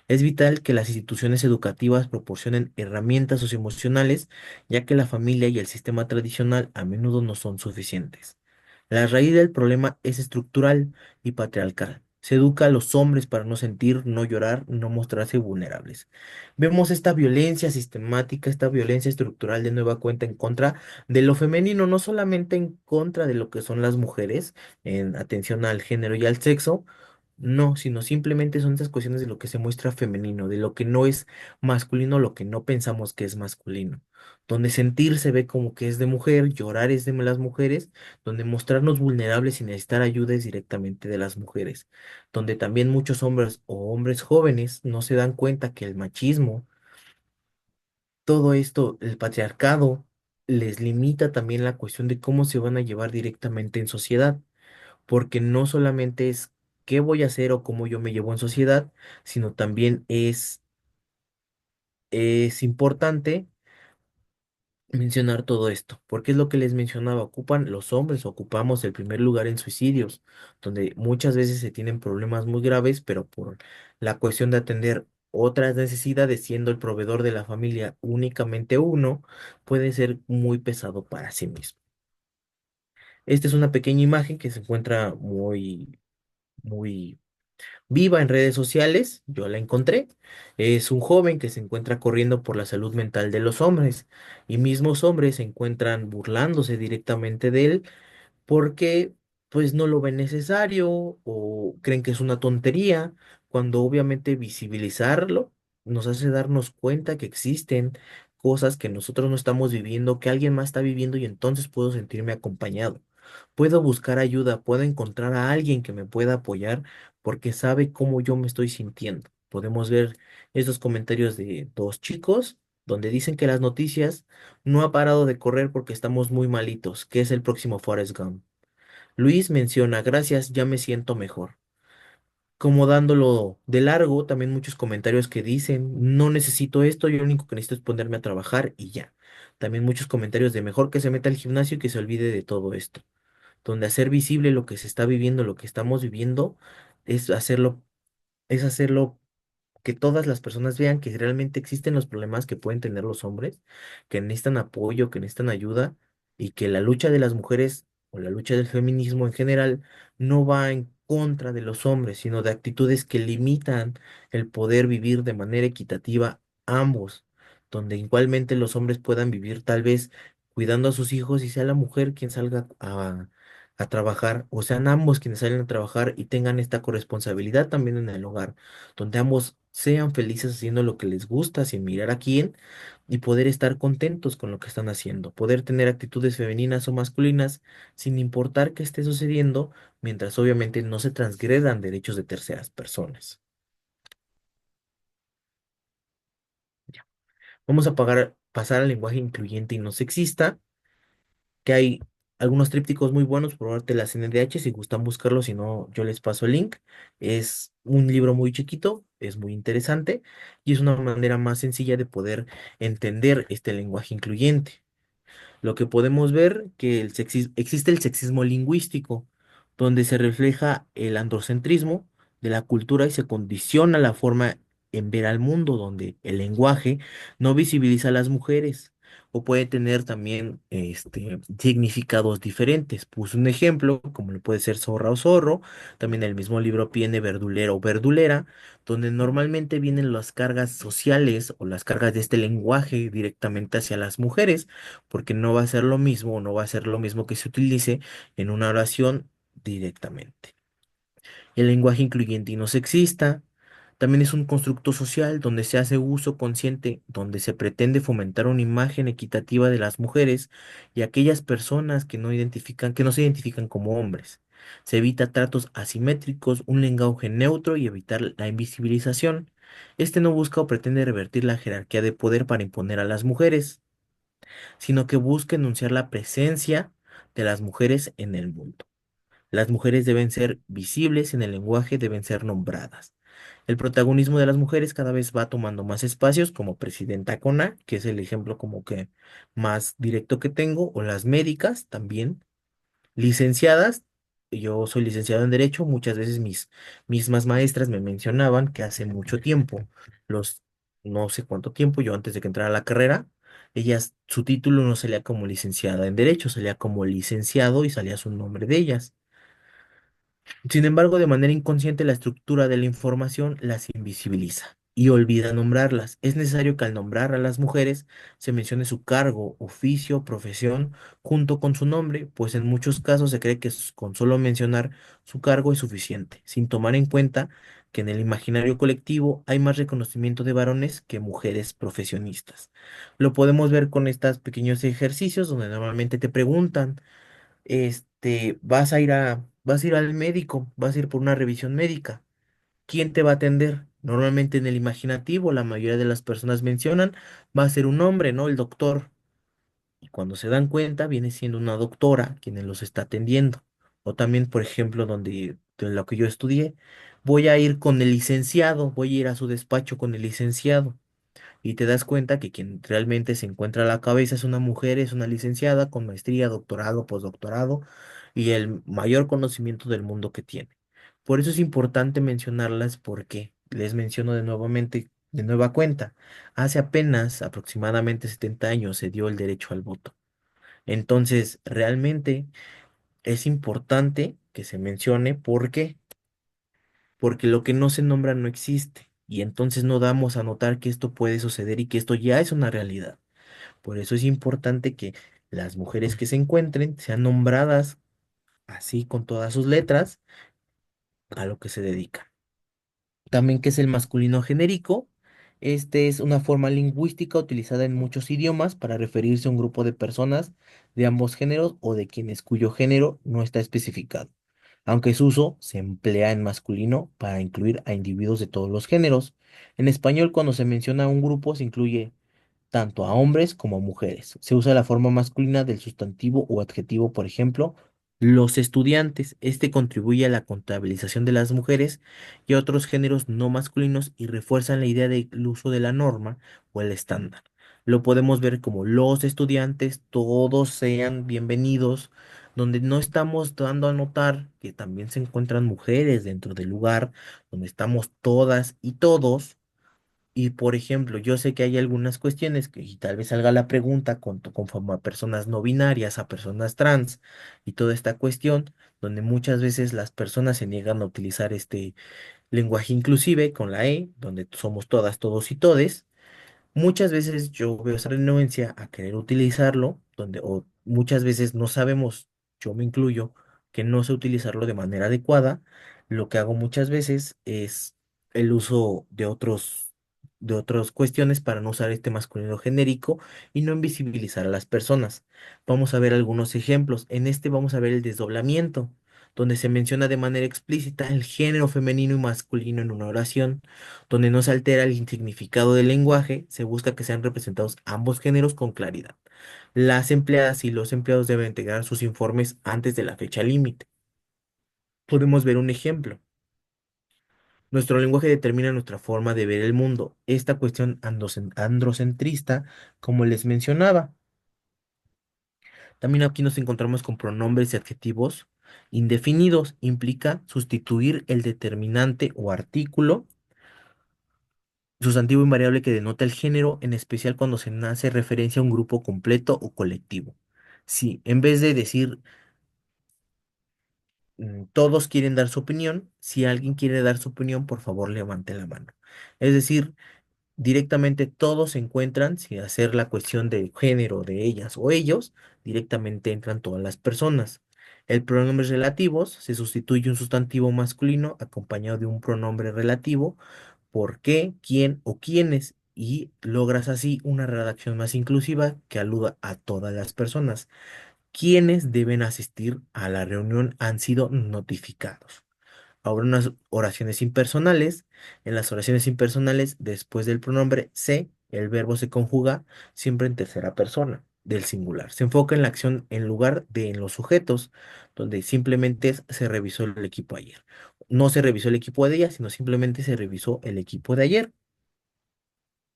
Es vital que las instituciones educativas proporcionen herramientas socioemocionales, ya que la familia y el sistema tradicional a menudo no son suficientes. La raíz del problema es estructural y patriarcal. Se educa a los hombres para no sentir, no llorar, no mostrarse vulnerables. Vemos esta violencia sistemática, esta violencia estructural de nueva cuenta en contra de lo femenino, no solamente en contra de lo que son las mujeres, en atención al género y al sexo, no, sino simplemente son esas cuestiones de lo que se muestra femenino, de lo que no es masculino, lo que no pensamos que es masculino. Donde sentir se ve como que es de mujer, llorar es de las mujeres, donde mostrarnos vulnerables y necesitar ayuda es directamente de las mujeres. Donde también muchos hombres o hombres jóvenes no se dan cuenta que el machismo, todo esto, el patriarcado, les limita también la cuestión de cómo se van a llevar directamente en sociedad porque no solamente es qué voy a hacer o cómo yo me llevo en sociedad, sino también es importante mencionar todo esto, porque es lo que les mencionaba, ocupan los hombres, ocupamos el primer lugar en suicidios, donde muchas veces se tienen problemas muy graves, pero por la cuestión de atender otras necesidades, siendo el proveedor de la familia únicamente uno, puede ser muy pesado para sí mismo. Esta es una pequeña imagen que se encuentra muy viva en redes sociales, yo la encontré. Es un joven que se encuentra corriendo por la salud mental de los hombres y mismos hombres se encuentran burlándose directamente de él porque pues no lo ven necesario o creen que es una tontería, cuando obviamente visibilizarlo nos hace darnos cuenta que existen cosas que nosotros no estamos viviendo, que alguien más está viviendo y entonces puedo sentirme acompañado. Puedo buscar ayuda, puedo encontrar a alguien que me pueda apoyar porque sabe cómo yo me estoy sintiendo. Podemos ver estos comentarios de dos chicos donde dicen que las noticias no ha parado de correr porque estamos muy malitos, que es el próximo Forrest Gump. Luis menciona, gracias, ya me siento mejor. Como dándolo de largo, también muchos comentarios que dicen, no necesito esto, yo lo único que necesito es ponerme a trabajar y ya. También muchos comentarios de mejor que se meta al gimnasio y que se olvide de todo esto. Donde hacer visible lo que se está viviendo, lo que estamos viviendo, es hacerlo, es hacerlo que todas las personas vean que realmente existen los problemas que pueden tener los hombres, que necesitan apoyo, que necesitan ayuda y que la lucha de las mujeres o la lucha del feminismo en general no va en contra de los hombres, sino de actitudes que limitan el poder vivir de manera equitativa ambos, donde igualmente los hombres puedan vivir tal vez cuidando a sus hijos y sea la mujer quien salga a trabajar, o sean ambos quienes salen a trabajar y tengan esta corresponsabilidad también en el hogar donde ambos sean felices haciendo lo que les gusta, sin mirar a quién, y poder estar contentos con lo que están haciendo, poder tener actitudes femeninas o masculinas sin importar qué esté sucediendo, mientras obviamente no se transgredan derechos de terceras personas. Ya. Vamos a pasar al lenguaje incluyente y no sexista, que hay algunos trípticos muy buenos por parte de la CNDH, si gustan buscarlo, si no, yo les paso el link. Es un libro muy chiquito, es muy interesante y es una manera más sencilla de poder entender este lenguaje incluyente. Lo que podemos ver que existe el sexismo lingüístico, donde se refleja el androcentrismo de la cultura y se condiciona la forma en ver al mundo, donde el lenguaje no visibiliza a las mujeres, o puede tener también significados diferentes. Puse un ejemplo, como lo puede ser zorra o zorro, también el mismo libro tiene verdulero o verdulera, donde normalmente vienen las cargas sociales o las cargas de este lenguaje directamente hacia las mujeres, porque no va a ser lo mismo o no va a ser lo mismo que se utilice en una oración directamente. El lenguaje incluyente y no sexista también es un constructo social donde se hace uso consciente, donde se pretende fomentar una imagen equitativa de las mujeres y aquellas personas que no se identifican como hombres. Se evita tratos asimétricos, un lenguaje neutro y evitar la invisibilización. Este no busca o pretende revertir la jerarquía de poder para imponer a las mujeres, sino que busca enunciar la presencia de las mujeres en el mundo. Las mujeres deben ser visibles en el lenguaje, deben ser nombradas. El protagonismo de las mujeres cada vez va tomando más espacios, como Presidenta Cona, que es el ejemplo como que más directo que tengo, o las médicas también, licenciadas. Yo soy licenciado en Derecho, muchas veces mis mismas maestras me mencionaban que hace mucho tiempo, los no sé cuánto tiempo, yo antes de que entrara a la carrera, ellas, su título no salía como licenciada en Derecho, salía como licenciado y salía su nombre de ellas. Sin embargo, de manera inconsciente, la estructura de la información las invisibiliza y olvida nombrarlas. Es necesario que al nombrar a las mujeres se mencione su cargo, oficio, profesión, junto con su nombre, pues en muchos casos se cree que con solo mencionar su cargo es suficiente, sin tomar en cuenta que en el imaginario colectivo hay más reconocimiento de varones que mujeres profesionistas. Lo podemos ver con estos pequeños ejercicios donde normalmente te preguntan vas a ir al médico, vas a ir por una revisión médica. ¿Quién te va a atender? Normalmente en el imaginativo, la mayoría de las personas mencionan, va a ser un hombre, ¿no? El doctor. Y cuando se dan cuenta, viene siendo una doctora quien los está atendiendo. O también, por ejemplo, de lo que yo estudié, voy a ir con el licenciado, voy a ir a su despacho con el licenciado y te das cuenta que quien realmente se encuentra a la cabeza es una mujer, es una licenciada con maestría, doctorado, postdoctorado y el mayor conocimiento del mundo que tiene. Por eso es importante mencionarlas porque les menciono de nueva cuenta. Hace apenas aproximadamente 70 años se dio el derecho al voto. Entonces, realmente es importante que se mencione por qué, porque lo que no se nombra no existe. Y entonces no damos a notar que esto puede suceder y que esto ya es una realidad. Por eso es importante que las mujeres que se encuentren sean nombradas así con todas sus letras a lo que se dedican. También que es el masculino genérico. Este es una forma lingüística utilizada en muchos idiomas para referirse a un grupo de personas de ambos géneros o de quienes cuyo género no está especificado, aunque su uso se emplea en masculino para incluir a individuos de todos los géneros. En español, cuando se menciona a un grupo, se incluye tanto a hombres como a mujeres. Se usa la forma masculina del sustantivo o adjetivo, por ejemplo, los estudiantes. Este contribuye a la contabilización de las mujeres y a otros géneros no masculinos y refuerzan la idea del uso de la norma o el estándar. Lo podemos ver como los estudiantes, todos sean bienvenidos, donde no estamos dando a notar que también se encuentran mujeres dentro del lugar, donde estamos todas y todos y por ejemplo, yo sé que hay algunas cuestiones que y tal vez salga la pregunta conforme a personas no binarias, a personas trans y toda esta cuestión, donde muchas veces las personas se niegan a utilizar este lenguaje inclusive con la E, donde somos todas, todos y todes. Muchas veces yo veo esa renuencia a querer utilizarlo, donde o muchas veces no sabemos, yo me incluyo, que no sé utilizarlo de manera adecuada. Lo que hago muchas veces es el uso de otras cuestiones para no usar este masculino genérico y no invisibilizar a las personas. Vamos a ver algunos ejemplos. En este vamos a ver el desdoblamiento, donde se menciona de manera explícita el género femenino y masculino en una oración donde no se altera el significado del lenguaje, se busca que sean representados ambos géneros con claridad. Las empleadas y los empleados deben entregar sus informes antes de la fecha límite. Podemos ver un ejemplo. Nuestro lenguaje determina nuestra forma de ver el mundo. Esta cuestión androcentrista, como les mencionaba. También aquí nos encontramos con pronombres y adjetivos indefinidos. Implica sustituir el determinante o artículo Sustantivo invariable que denota el género, en especial cuando se hace referencia a un grupo completo o colectivo. Si en vez de decir todos quieren dar su opinión, si alguien quiere dar su opinión, por favor levante la mano. Es decir, directamente todos se encuentran, sin hacer la cuestión de género de ellas o ellos, directamente entran todas las personas. El pronombre relativos se sustituye un sustantivo masculino acompañado de un pronombre relativo, por qué, quién o quiénes, y logras así una redacción más inclusiva que aluda a todas las personas. Quienes deben asistir a la reunión han sido notificados. Ahora unas oraciones impersonales. En las oraciones impersonales, después del pronombre se, el verbo se conjuga siempre en tercera persona del singular. Se enfoca en la acción en lugar de en los sujetos, donde simplemente se revisó el equipo ayer. No se revisó el equipo de ella, sino simplemente se revisó el equipo de ayer.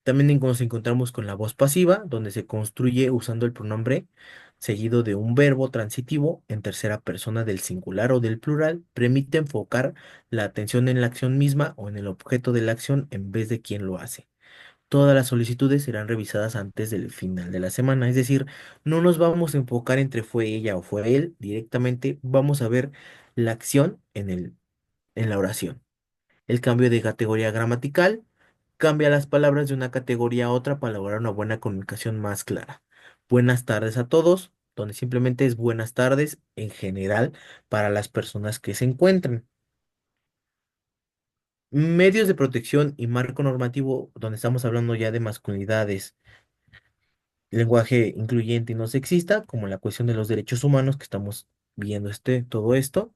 También nos encontramos con la voz pasiva, donde se construye usando el pronombre seguido de un verbo transitivo en tercera persona del singular o del plural, permite enfocar la atención en la acción misma o en el objeto de la acción en vez de quien lo hace. Todas las solicitudes serán revisadas antes del final de la semana, es decir, no nos vamos a enfocar entre fue ella o fue él, directamente vamos a ver la acción en la oración. El cambio de categoría gramatical cambia las palabras de una categoría a otra para lograr una buena comunicación más clara. Buenas tardes a todos, donde simplemente es buenas tardes en general para las personas que se encuentren. Medios de protección y marco normativo, donde estamos hablando ya de masculinidades, lenguaje incluyente y no sexista, como la cuestión de los derechos humanos que estamos viendo todo esto.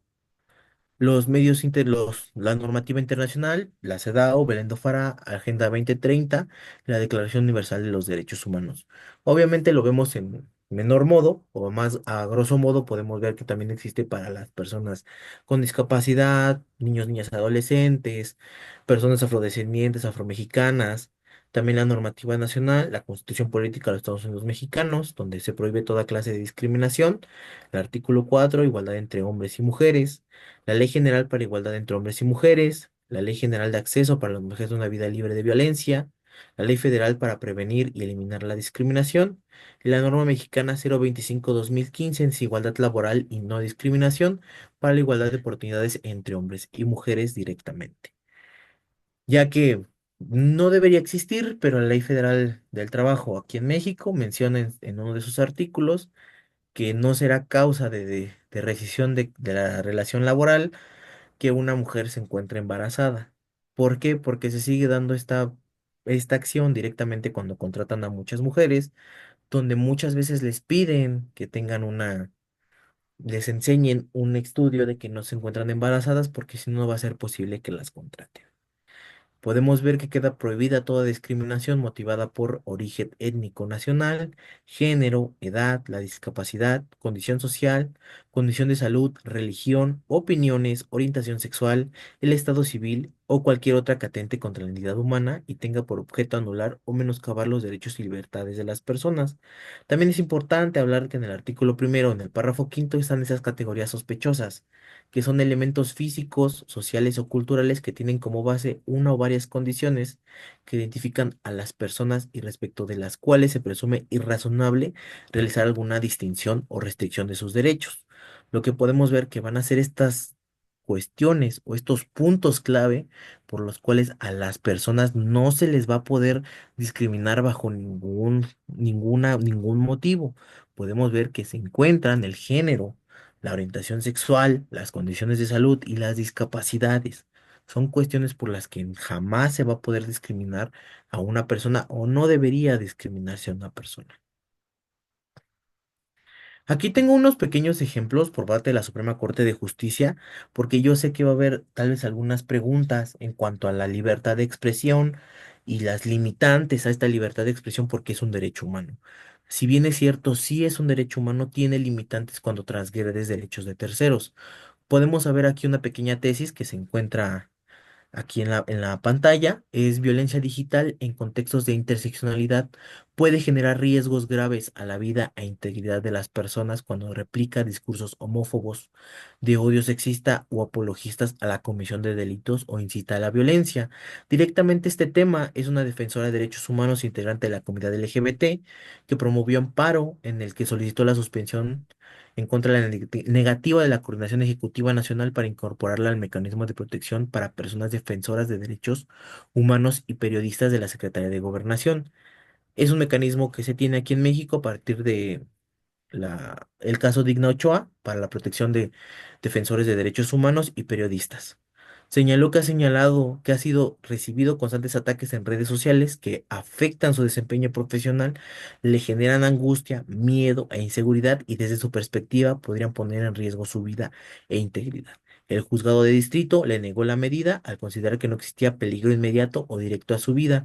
La normativa internacional, la CEDAW, Belén do Pará, Agenda 2030, la Declaración Universal de los Derechos Humanos. Obviamente lo vemos en menor modo, o más a grosso modo, podemos ver que también existe para las personas con discapacidad, niños, niñas, adolescentes, personas afrodescendientes, afromexicanas. También la normativa nacional, la Constitución Política de los Estados Unidos Mexicanos, donde se prohíbe toda clase de discriminación. El artículo 4, igualdad entre hombres y mujeres. La Ley General para Igualdad entre Hombres y Mujeres, la Ley General de Acceso para las Mujeres a una Vida Libre de Violencia, la Ley Federal para Prevenir y Eliminar la Discriminación, y la norma mexicana 025-2015 en Igualdad Laboral y No Discriminación para la igualdad de oportunidades entre hombres y mujeres directamente. Ya que no debería existir, pero la Ley Federal del Trabajo aquí en México menciona en uno de sus artículos que no será causa de rescisión de la relación laboral que una mujer se encuentre embarazada. ¿Por qué? Porque se sigue dando esta acción directamente cuando contratan a muchas mujeres, donde muchas veces les piden que les enseñen un estudio de que no se encuentran embarazadas, porque si no, no va a ser posible que las contraten. Podemos ver que queda prohibida toda discriminación motivada por origen étnico nacional, género, edad, la discapacidad, condición social, condición de salud, religión, opiniones, orientación sexual, el estado civil o cualquier otra que atente contra la dignidad humana y tenga por objeto anular o menoscabar los derechos y libertades de las personas. También es importante hablar que en el artículo primero, en el párrafo quinto, están esas categorías sospechosas que son elementos físicos, sociales o culturales que tienen como base una o varias condiciones que identifican a las personas y respecto de las cuales se presume irrazonable realizar alguna distinción o restricción de sus derechos. Lo que podemos ver que van a ser estas cuestiones o estos puntos clave por los cuales a las personas no se les va a poder discriminar bajo ningún motivo. Podemos ver que se encuentran el género, la orientación sexual, las condiciones de salud y las discapacidades. Son cuestiones por las que jamás se va a poder discriminar a una persona o no debería discriminarse a una persona. Aquí tengo unos pequeños ejemplos por parte de la Suprema Corte de Justicia, porque yo sé que va a haber tal vez algunas preguntas en cuanto a la libertad de expresión y las limitantes a esta libertad de expresión porque es un derecho humano. Si bien es cierto, sí es un derecho humano, tiene limitantes cuando transgredes derechos de terceros. Podemos ver aquí una pequeña tesis que se encuentra aquí en la pantalla es violencia digital en contextos de interseccionalidad. Puede generar riesgos graves a la vida e integridad de las personas cuando replica discursos homófobos, de odio sexista o apologistas a la comisión de delitos o incita a la violencia. Directamente este tema es una defensora de derechos humanos integrante de la comunidad LGBT que promovió amparo en el que solicitó la suspensión en contra de la negativa de la Coordinación Ejecutiva Nacional para incorporarla al mecanismo de protección para personas defensoras de derechos humanos y periodistas de la Secretaría de Gobernación. Es un mecanismo que se tiene aquí en México a partir de el caso Digna Ochoa para la protección de defensores de derechos humanos y periodistas. Señaló que ha sido recibido constantes ataques en redes sociales que afectan su desempeño profesional, le generan angustia, miedo e inseguridad y desde su perspectiva podrían poner en riesgo su vida e integridad. El juzgado de distrito le negó la medida al considerar que no existía peligro inmediato o directo a su vida.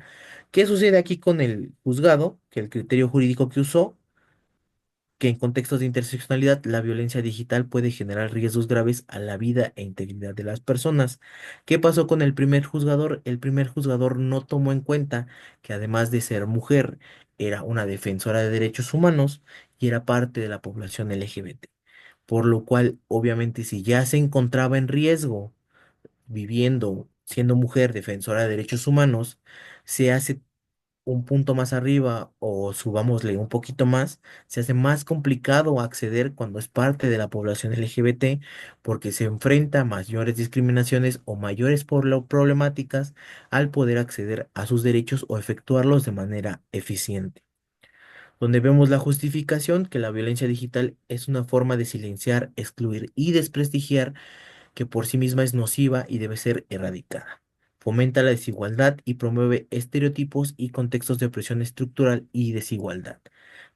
¿Qué sucede aquí con el juzgado? Que el criterio jurídico que usó que en contextos de interseccionalidad la violencia digital puede generar riesgos graves a la vida e integridad de las personas. ¿Qué pasó con el primer juzgador? El primer juzgador no tomó en cuenta que además de ser mujer, era una defensora de derechos humanos y era parte de la población LGBT. Por lo cual, obviamente, si ya se encontraba en riesgo viviendo, siendo mujer defensora de derechos humanos, se hace un punto más arriba o subámosle un poquito más, se hace más complicado acceder cuando es parte de la población LGBT porque se enfrenta a mayores discriminaciones o mayores problemáticas al poder acceder a sus derechos o efectuarlos de manera eficiente. Donde vemos la justificación que la violencia digital es una forma de silenciar, excluir y desprestigiar que por sí misma es nociva y debe ser erradicada. Fomenta la desigualdad y promueve estereotipos y contextos de opresión estructural y desigualdad.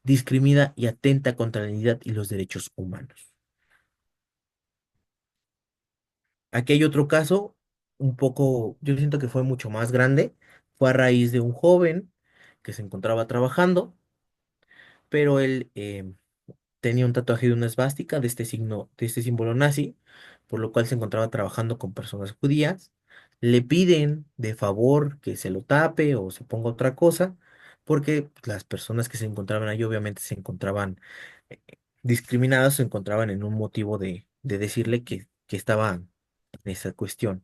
Discrimina y atenta contra la dignidad y los derechos humanos. Aquí hay otro caso, un poco, yo siento que fue mucho más grande. Fue a raíz de un joven que se encontraba trabajando, pero él tenía un tatuaje de una esvástica de este signo, de este símbolo nazi, por lo cual se encontraba trabajando con personas judías. Le piden de favor que se lo tape o se ponga otra cosa, porque pues, las personas que se encontraban ahí obviamente se encontraban discriminadas, se encontraban en un motivo de decirle que estaba en esa cuestión.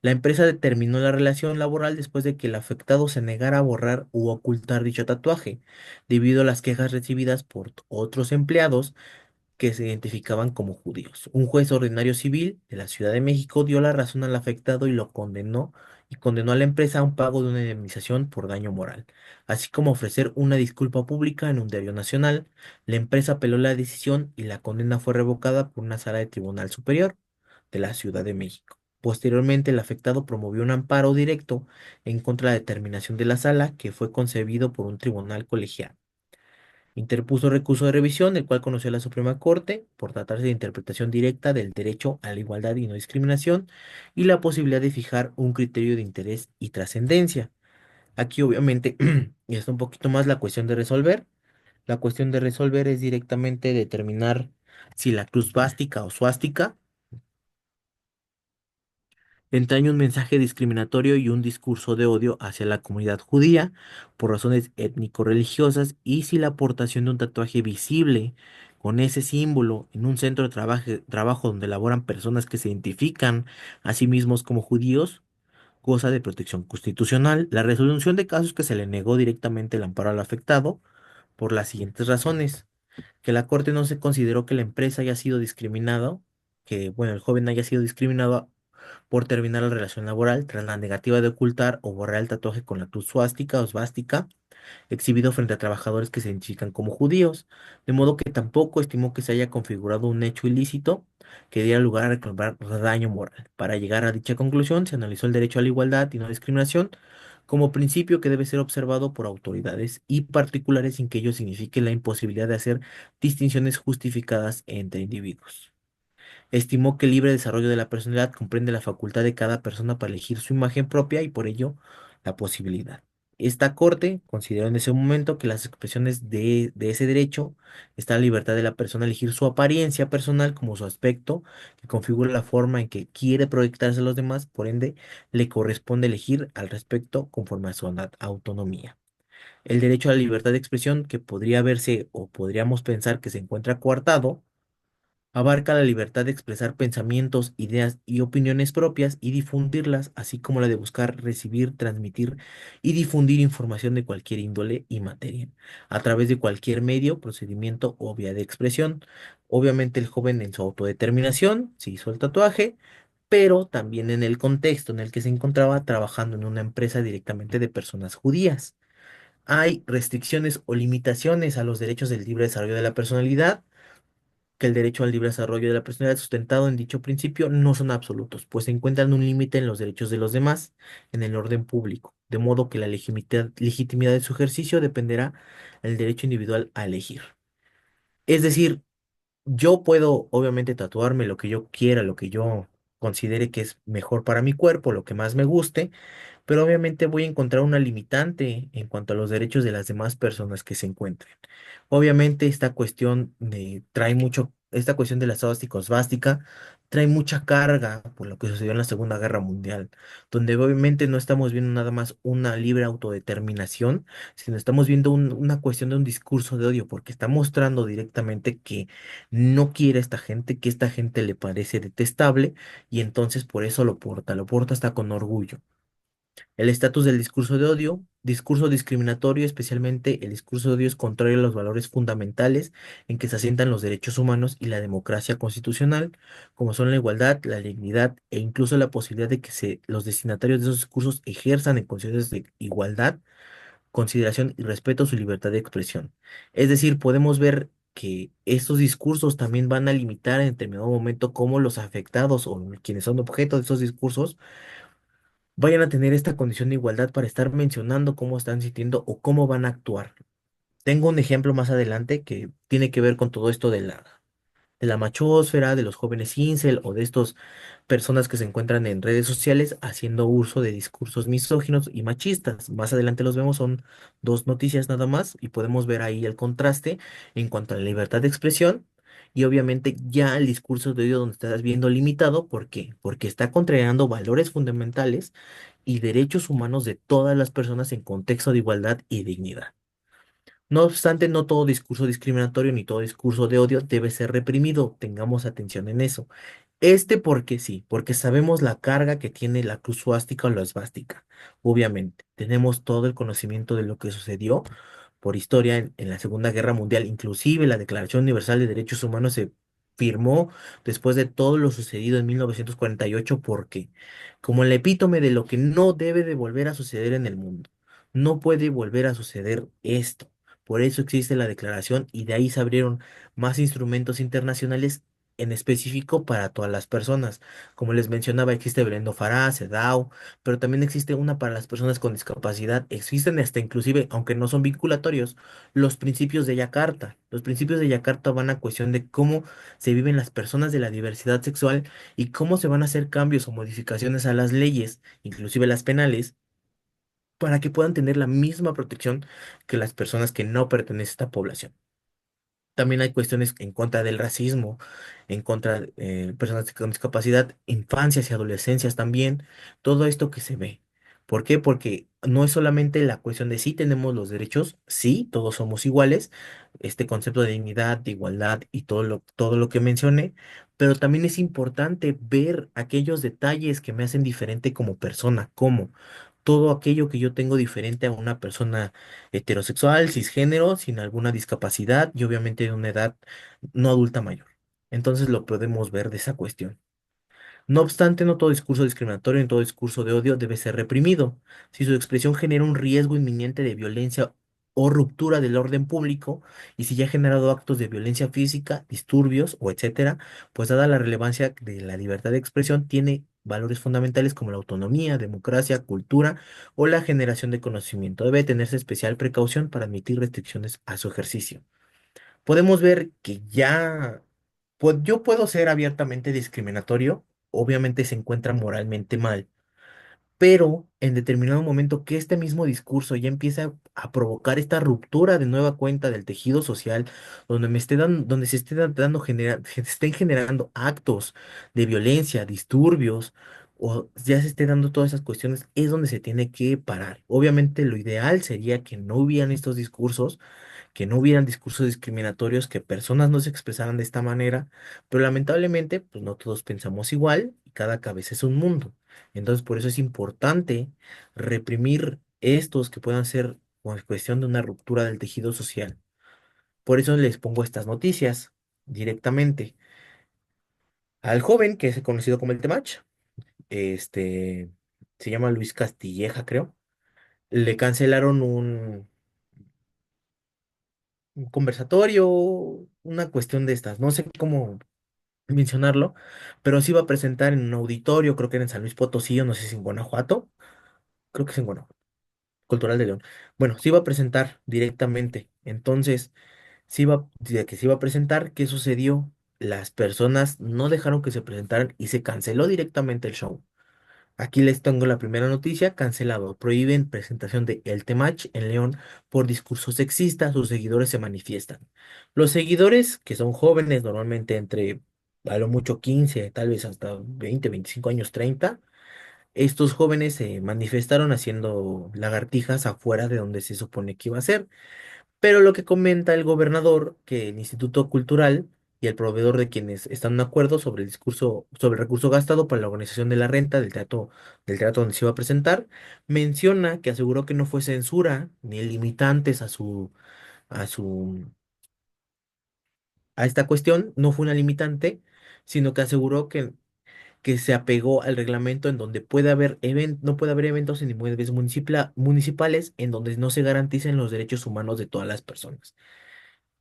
La empresa determinó la relación laboral después de que el afectado se negara a borrar u ocultar dicho tatuaje, debido a las quejas recibidas por otros empleados que se identificaban como judíos. Un juez ordinario civil de la Ciudad de México dio la razón al afectado y condenó a la empresa a un pago de una indemnización por daño moral, así como ofrecer una disculpa pública en un diario nacional. La empresa apeló la decisión y la condena fue revocada por una sala de Tribunal Superior de la Ciudad de México. Posteriormente, el afectado promovió un amparo directo en contra de la determinación de la sala, que fue concebido por un tribunal colegiado. Interpuso recurso de revisión, el cual conoció la Suprema Corte por tratarse de interpretación directa del derecho a la igualdad y no discriminación y la posibilidad de fijar un criterio de interés y trascendencia. Aquí obviamente ya está un poquito más la cuestión de resolver. La cuestión de resolver es directamente determinar si la cruz bástica o suástica entraña un mensaje discriminatorio y un discurso de odio hacia la comunidad judía por razones étnico-religiosas y si la aportación de un tatuaje visible con ese símbolo en un centro de trabajo donde laboran personas que se identifican a sí mismos como judíos goza de protección constitucional. La resolución de casos que se le negó directamente el amparo al afectado por las siguientes razones: que la Corte no se consideró que la empresa haya sido discriminado, que bueno, el joven haya sido discriminado por terminar la relación laboral tras la negativa de ocultar o borrar el tatuaje con la cruz suástica o svástica exhibido frente a trabajadores que se identifican como judíos, de modo que tampoco estimó que se haya configurado un hecho ilícito que diera lugar a reclamar daño moral. Para llegar a dicha conclusión, se analizó el derecho a la igualdad y no discriminación como principio que debe ser observado por autoridades y particulares sin que ello signifique la imposibilidad de hacer distinciones justificadas entre individuos. Estimó que el libre desarrollo de la personalidad comprende la facultad de cada persona para elegir su imagen propia y por ello la posibilidad. Esta corte consideró en ese momento que las expresiones de ese derecho está la libertad de la persona a elegir su apariencia personal como su aspecto, que configura la forma en que quiere proyectarse a los demás, por ende, le corresponde elegir al respecto conforme a su autonomía. El derecho a la libertad de expresión, que podría verse o podríamos pensar que se encuentra coartado, abarca la libertad de expresar pensamientos, ideas y opiniones propias y difundirlas, así como la de buscar, recibir, transmitir y difundir información de cualquier índole y materia, a través de cualquier medio, procedimiento o vía de expresión. Obviamente el joven en su autodeterminación se hizo el tatuaje, pero también en el contexto en el que se encontraba trabajando en una empresa directamente de personas judías. Hay restricciones o limitaciones a los derechos del libre desarrollo de la personalidad, que el derecho al libre desarrollo de la personalidad sustentado en dicho principio no son absolutos, pues se encuentran un límite en los derechos de los demás en el orden público, de modo que la legitimidad de su ejercicio dependerá del derecho individual a elegir. Es decir, yo puedo obviamente tatuarme lo que yo quiera, lo que yo considere que es mejor para mi cuerpo, lo que más me guste, pero obviamente voy a encontrar una limitante en cuanto a los derechos de las demás personas que se encuentren. Obviamente esta cuestión de la svástica trae mucha carga por lo que sucedió en la Segunda Guerra Mundial, donde obviamente no estamos viendo nada más una libre autodeterminación, sino estamos viendo una cuestión de un discurso de odio, porque está mostrando directamente que no quiere a esta gente, que esta gente le parece detestable, y entonces por eso lo porta hasta con orgullo. El estatus del discurso de odio, discurso discriminatorio, especialmente el discurso de odio es contrario a los valores fundamentales en que se asientan los derechos humanos y la democracia constitucional, como son la igualdad, la dignidad e incluso la posibilidad de que los destinatarios de esos discursos ejerzan en condiciones de igualdad, consideración y respeto a su libertad de expresión. Es decir, podemos ver que estos discursos también van a limitar en determinado momento cómo los afectados o quienes son objeto de estos discursos vayan a tener esta condición de igualdad para estar mencionando cómo están sintiendo o cómo van a actuar. Tengo un ejemplo más adelante que tiene que ver con todo esto de la machósfera, de los jóvenes incel o de estas personas que se encuentran en redes sociales haciendo uso de discursos misóginos y machistas. Más adelante los vemos, son dos noticias nada más y podemos ver ahí el contraste en cuanto a la libertad de expresión. Y obviamente ya el discurso de odio donde estás viendo limitado, ¿por qué? Porque está contrariando valores fundamentales y derechos humanos de todas las personas en contexto de igualdad y dignidad. No obstante, no todo discurso discriminatorio ni todo discurso de odio debe ser reprimido. Tengamos atención en eso. Porque sí, porque sabemos la carga que tiene la cruz suástica o la esvástica. Obviamente, tenemos todo el conocimiento de lo que sucedió por historia en la Segunda Guerra Mundial. Inclusive la Declaración Universal de Derechos Humanos se firmó después de todo lo sucedido en 1948 porque como el epítome de lo que no debe de volver a suceder en el mundo. No puede volver a suceder esto. Por eso existe la declaración y de ahí se abrieron más instrumentos internacionales en específico para todas las personas. Como les mencionaba, existe Belén do Pará, CEDAW, pero también existe una para las personas con discapacidad. Existen hasta inclusive, aunque no son vinculatorios, los principios de Yakarta. Los principios de Yakarta van a cuestión de cómo se viven las personas de la diversidad sexual y cómo se van a hacer cambios o modificaciones a las leyes, inclusive las penales, para que puedan tener la misma protección que las personas que no pertenecen a esta población. También hay cuestiones en contra del racismo, en contra de personas con discapacidad, infancias y adolescencias también, todo esto que se ve. ¿Por qué? Porque no es solamente la cuestión de si tenemos los derechos, sí, todos somos iguales, este concepto de dignidad, de igualdad y todo lo que mencioné, pero también es importante ver aquellos detalles que me hacen diferente como persona, como todo aquello que yo tengo diferente a una persona heterosexual, cisgénero, sin alguna discapacidad y obviamente de una edad no adulta mayor. Entonces lo podemos ver de esa cuestión. No obstante, no todo discurso discriminatorio ni todo discurso de odio debe ser reprimido. Si su expresión genera un riesgo inminente de violencia o ruptura del orden público, y si ya ha generado actos de violencia física, disturbios o etcétera, pues dada la relevancia de la libertad de expresión, tiene valores fundamentales como la autonomía, democracia, cultura o la generación de conocimiento. Debe tenerse especial precaución para admitir restricciones a su ejercicio. Podemos ver que ya, pues yo puedo ser abiertamente discriminatorio, obviamente se encuentra moralmente mal, pero en determinado momento que este mismo discurso ya empieza a provocar esta ruptura de nueva cuenta del tejido social, donde donde se se estén generando actos de violencia, disturbios, o ya se esté dando todas esas cuestiones, es donde se tiene que parar. Obviamente lo ideal sería que no hubieran estos discursos, que no hubieran discursos discriminatorios, que personas no se expresaran de esta manera, pero lamentablemente, pues no todos pensamos igual y cada cabeza es un mundo. Entonces, por eso es importante reprimir estos que puedan ser cuestión de una ruptura del tejido social. Por eso les pongo estas noticias directamente. Al joven que es conocido como el Temach, este, se llama Luis Castilleja, creo, le cancelaron un conversatorio, una cuestión de estas. No sé cómo mencionarlo, pero se iba a presentar en un auditorio, creo que era en San Luis Potosí, o no sé si en Guanajuato, creo que es en Guanajuato, Cultural de León. Bueno, se iba a presentar directamente, entonces, de que se iba a presentar, ¿qué sucedió? Las personas no dejaron que se presentaran y se canceló directamente el show. Aquí les tengo la primera noticia, cancelado. Prohíben presentación de El Temach en León por discurso sexista. Sus seguidores se manifiestan. Los seguidores, que son jóvenes, normalmente entre a lo mucho 15, tal vez hasta 20, 25 años, 30, estos jóvenes se manifestaron haciendo lagartijas afuera de donde se supone que iba a ser. Pero lo que comenta el gobernador, que el Instituto Cultural y el proveedor de quienes están de acuerdo sobre el discurso, sobre el recurso gastado para la organización de la renta del teatro donde se iba a presentar, menciona que aseguró que no fue censura ni limitantes a su, a esta cuestión, no fue una limitante, sino que aseguró que se apegó al reglamento en donde no puede haber eventos en inmuebles municipales en donde no se garanticen los derechos humanos de todas las personas.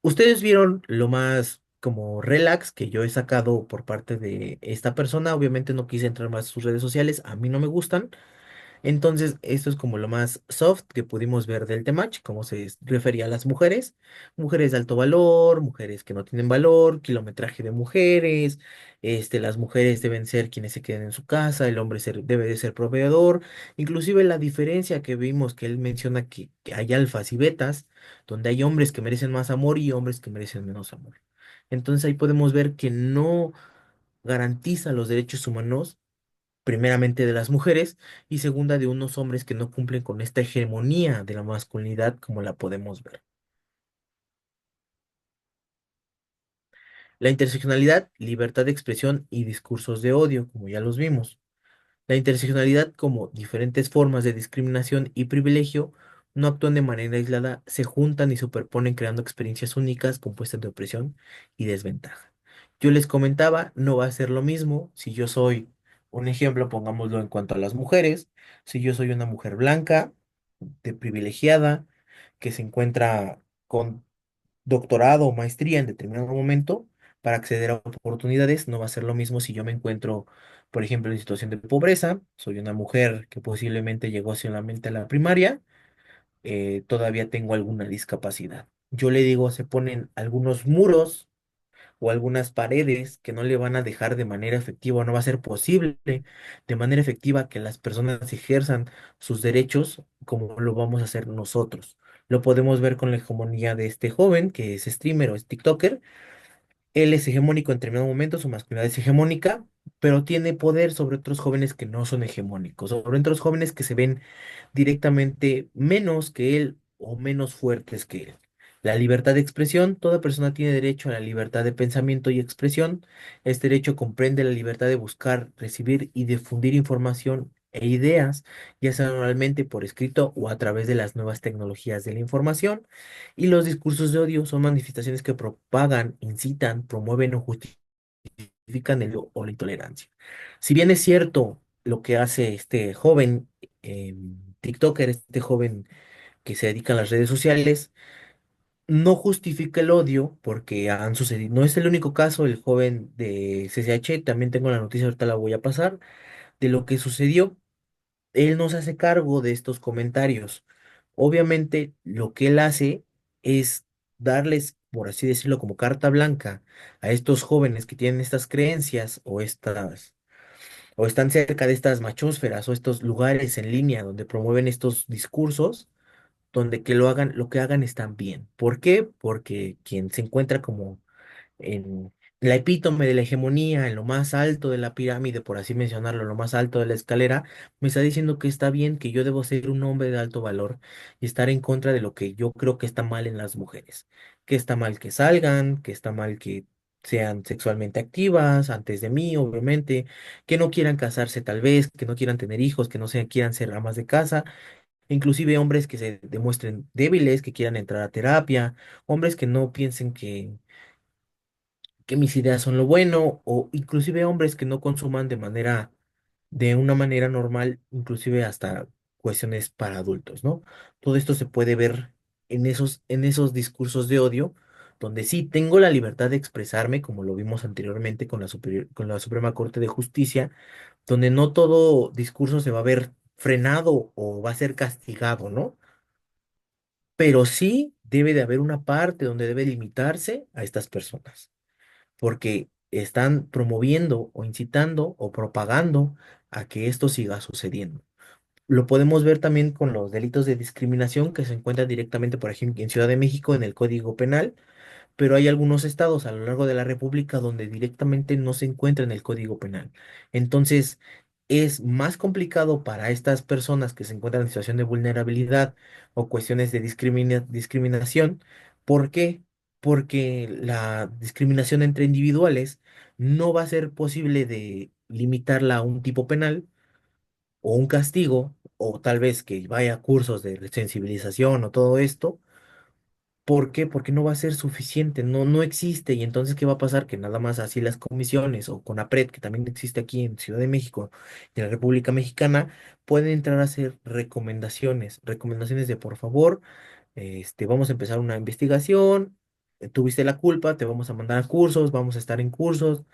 Ustedes vieron lo más como relax que yo he sacado por parte de esta persona. Obviamente no quise entrar más a sus redes sociales, a mí no me gustan. Entonces, esto es como lo más soft que pudimos ver del Temach, cómo refería a las mujeres, mujeres de alto valor, mujeres que no tienen valor, kilometraje de mujeres, las mujeres deben ser quienes se queden en su casa, el hombre debe de ser proveedor, inclusive la diferencia que vimos que él menciona que hay alfas y betas, donde hay hombres que merecen más amor y hombres que merecen menos amor. Entonces ahí podemos ver que no garantiza los derechos humanos primeramente de las mujeres y segunda de unos hombres que no cumplen con esta hegemonía de la masculinidad como la podemos ver. La interseccionalidad, libertad de expresión y discursos de odio, como ya los vimos. La interseccionalidad como diferentes formas de discriminación y privilegio no actúan de manera aislada, se juntan y superponen creando experiencias únicas compuestas de opresión y desventaja. Yo les comentaba, no va a ser lo mismo si yo soy, un ejemplo, pongámoslo en cuanto a las mujeres, si yo soy una mujer blanca, de privilegiada, que se encuentra con doctorado o maestría en determinado momento para acceder a oportunidades. No va a ser lo mismo si yo me encuentro, por ejemplo, en situación de pobreza, soy una mujer que posiblemente llegó solamente a la primaria, todavía tengo alguna discapacidad. Yo le digo, se ponen algunos muros o algunas paredes que no le van a dejar de manera efectiva, o no va a ser posible de manera efectiva que las personas ejerzan sus derechos como lo vamos a hacer nosotros. Lo podemos ver con la hegemonía de este joven que es streamer o es TikToker. Él es hegemónico en determinado momento, su masculinidad es hegemónica, pero tiene poder sobre otros jóvenes que no son hegemónicos, sobre otros jóvenes que se ven directamente menos que él o menos fuertes que él. La libertad de expresión, toda persona tiene derecho a la libertad de pensamiento y expresión. Este derecho comprende la libertad de buscar, recibir y difundir información e ideas, ya sea oralmente, por escrito o a través de las nuevas tecnologías de la información. Y los discursos de odio son manifestaciones que propagan, incitan, promueven o justifican el odio o la intolerancia. Si bien es cierto lo que hace este joven TikToker, este joven que se dedica a las redes sociales, no justifica el odio porque han sucedido, no es el único caso, el joven de CCH, también tengo la noticia, ahorita la voy a pasar, de lo que sucedió. Él no se hace cargo de estos comentarios. Obviamente, lo que él hace es darles, por así decirlo, como carta blanca a estos jóvenes que tienen estas creencias o o están cerca de estas machósferas o estos lugares en línea donde promueven estos discursos, donde que lo que hagan están bien. ¿Por qué? Porque quien se encuentra como en la epítome de la hegemonía, en lo más alto de la pirámide, por así mencionarlo, en lo más alto de la escalera, me está diciendo que está bien, que yo debo ser un hombre de alto valor y estar en contra de lo que yo creo que está mal en las mujeres, que está mal que salgan, que está mal que sean sexualmente activas antes de mí, obviamente, que no quieran casarse tal vez, que no quieran tener hijos, que no quieran ser amas de casa, inclusive hombres que se demuestren débiles, que quieran entrar a terapia, hombres que no piensen que mis ideas son lo bueno, o inclusive hombres que no consuman de una manera normal, inclusive hasta cuestiones para adultos, ¿no? Todo esto se puede ver en esos discursos de odio, donde sí tengo la libertad de expresarme, como lo vimos anteriormente con con la Suprema Corte de Justicia, donde no todo discurso se va a ver frenado o va a ser castigado, ¿no? Pero sí debe de haber una parte donde debe limitarse a estas personas porque están promoviendo o incitando o propagando a que esto siga sucediendo. Lo podemos ver también con los delitos de discriminación que se encuentran directamente, por ejemplo, en Ciudad de México en el Código Penal, pero hay algunos estados a lo largo de la República donde directamente no se encuentra en el Código Penal. Entonces, es más complicado para estas personas que se encuentran en situación de vulnerabilidad o cuestiones de discriminación. ¿Por qué? Porque la discriminación entre individuales no va a ser posible de limitarla a un tipo penal o un castigo, o tal vez que vaya a cursos de sensibilización o todo esto. ¿Por qué? Porque no va a ser suficiente, no existe. Y entonces, ¿qué va a pasar? Que nada más así las comisiones o CONAPRED, que también existe aquí en Ciudad de México y en la República Mexicana, pueden entrar a hacer recomendaciones de por favor, vamos a empezar una investigación, tuviste la culpa, te vamos a mandar a cursos, vamos a estar en cursos,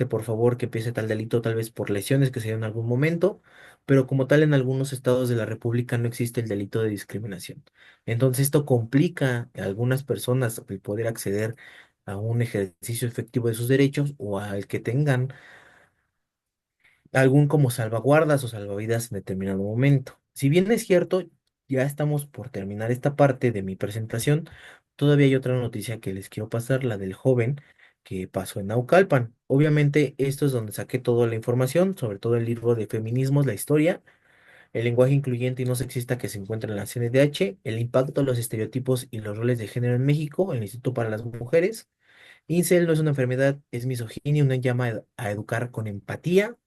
por favor que empiece tal delito tal vez por lesiones que se dieron en algún momento, pero como tal en algunos estados de la República no existe el delito de discriminación. Entonces esto complica a algunas personas el poder acceder a un ejercicio efectivo de sus derechos o al que tengan algún como salvaguardas o salvavidas en determinado momento. Si bien es cierto, ya estamos por terminar esta parte de mi presentación, todavía hay otra noticia que les quiero pasar, la del joven que pasó en Naucalpan. Obviamente, esto es donde saqué toda la información, sobre todo el libro de feminismos, la historia, el lenguaje incluyente y no sexista que se encuentra en la CNDH, el impacto de los estereotipos y los roles de género en México, el Instituto para las Mujeres. Incel no es una enfermedad, es misoginia, una llama a educar con empatía,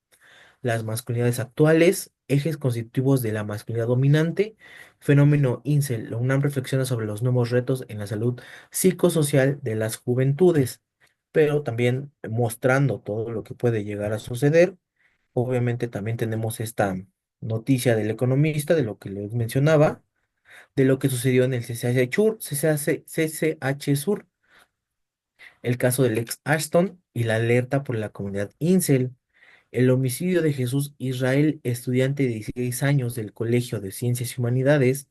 las masculinidades actuales, ejes constitutivos de la masculinidad dominante, fenómeno incel. La UNAM reflexiona sobre los nuevos retos en la salud psicosocial de las juventudes, pero también mostrando todo lo que puede llegar a suceder. Obviamente también tenemos esta noticia del economista, de lo que les mencionaba, de lo que sucedió en el CCH Sur, el caso del ex Ashton y la alerta por la comunidad incel. El homicidio de Jesús Israel, estudiante de 16 años del Colegio de Ciencias y Humanidades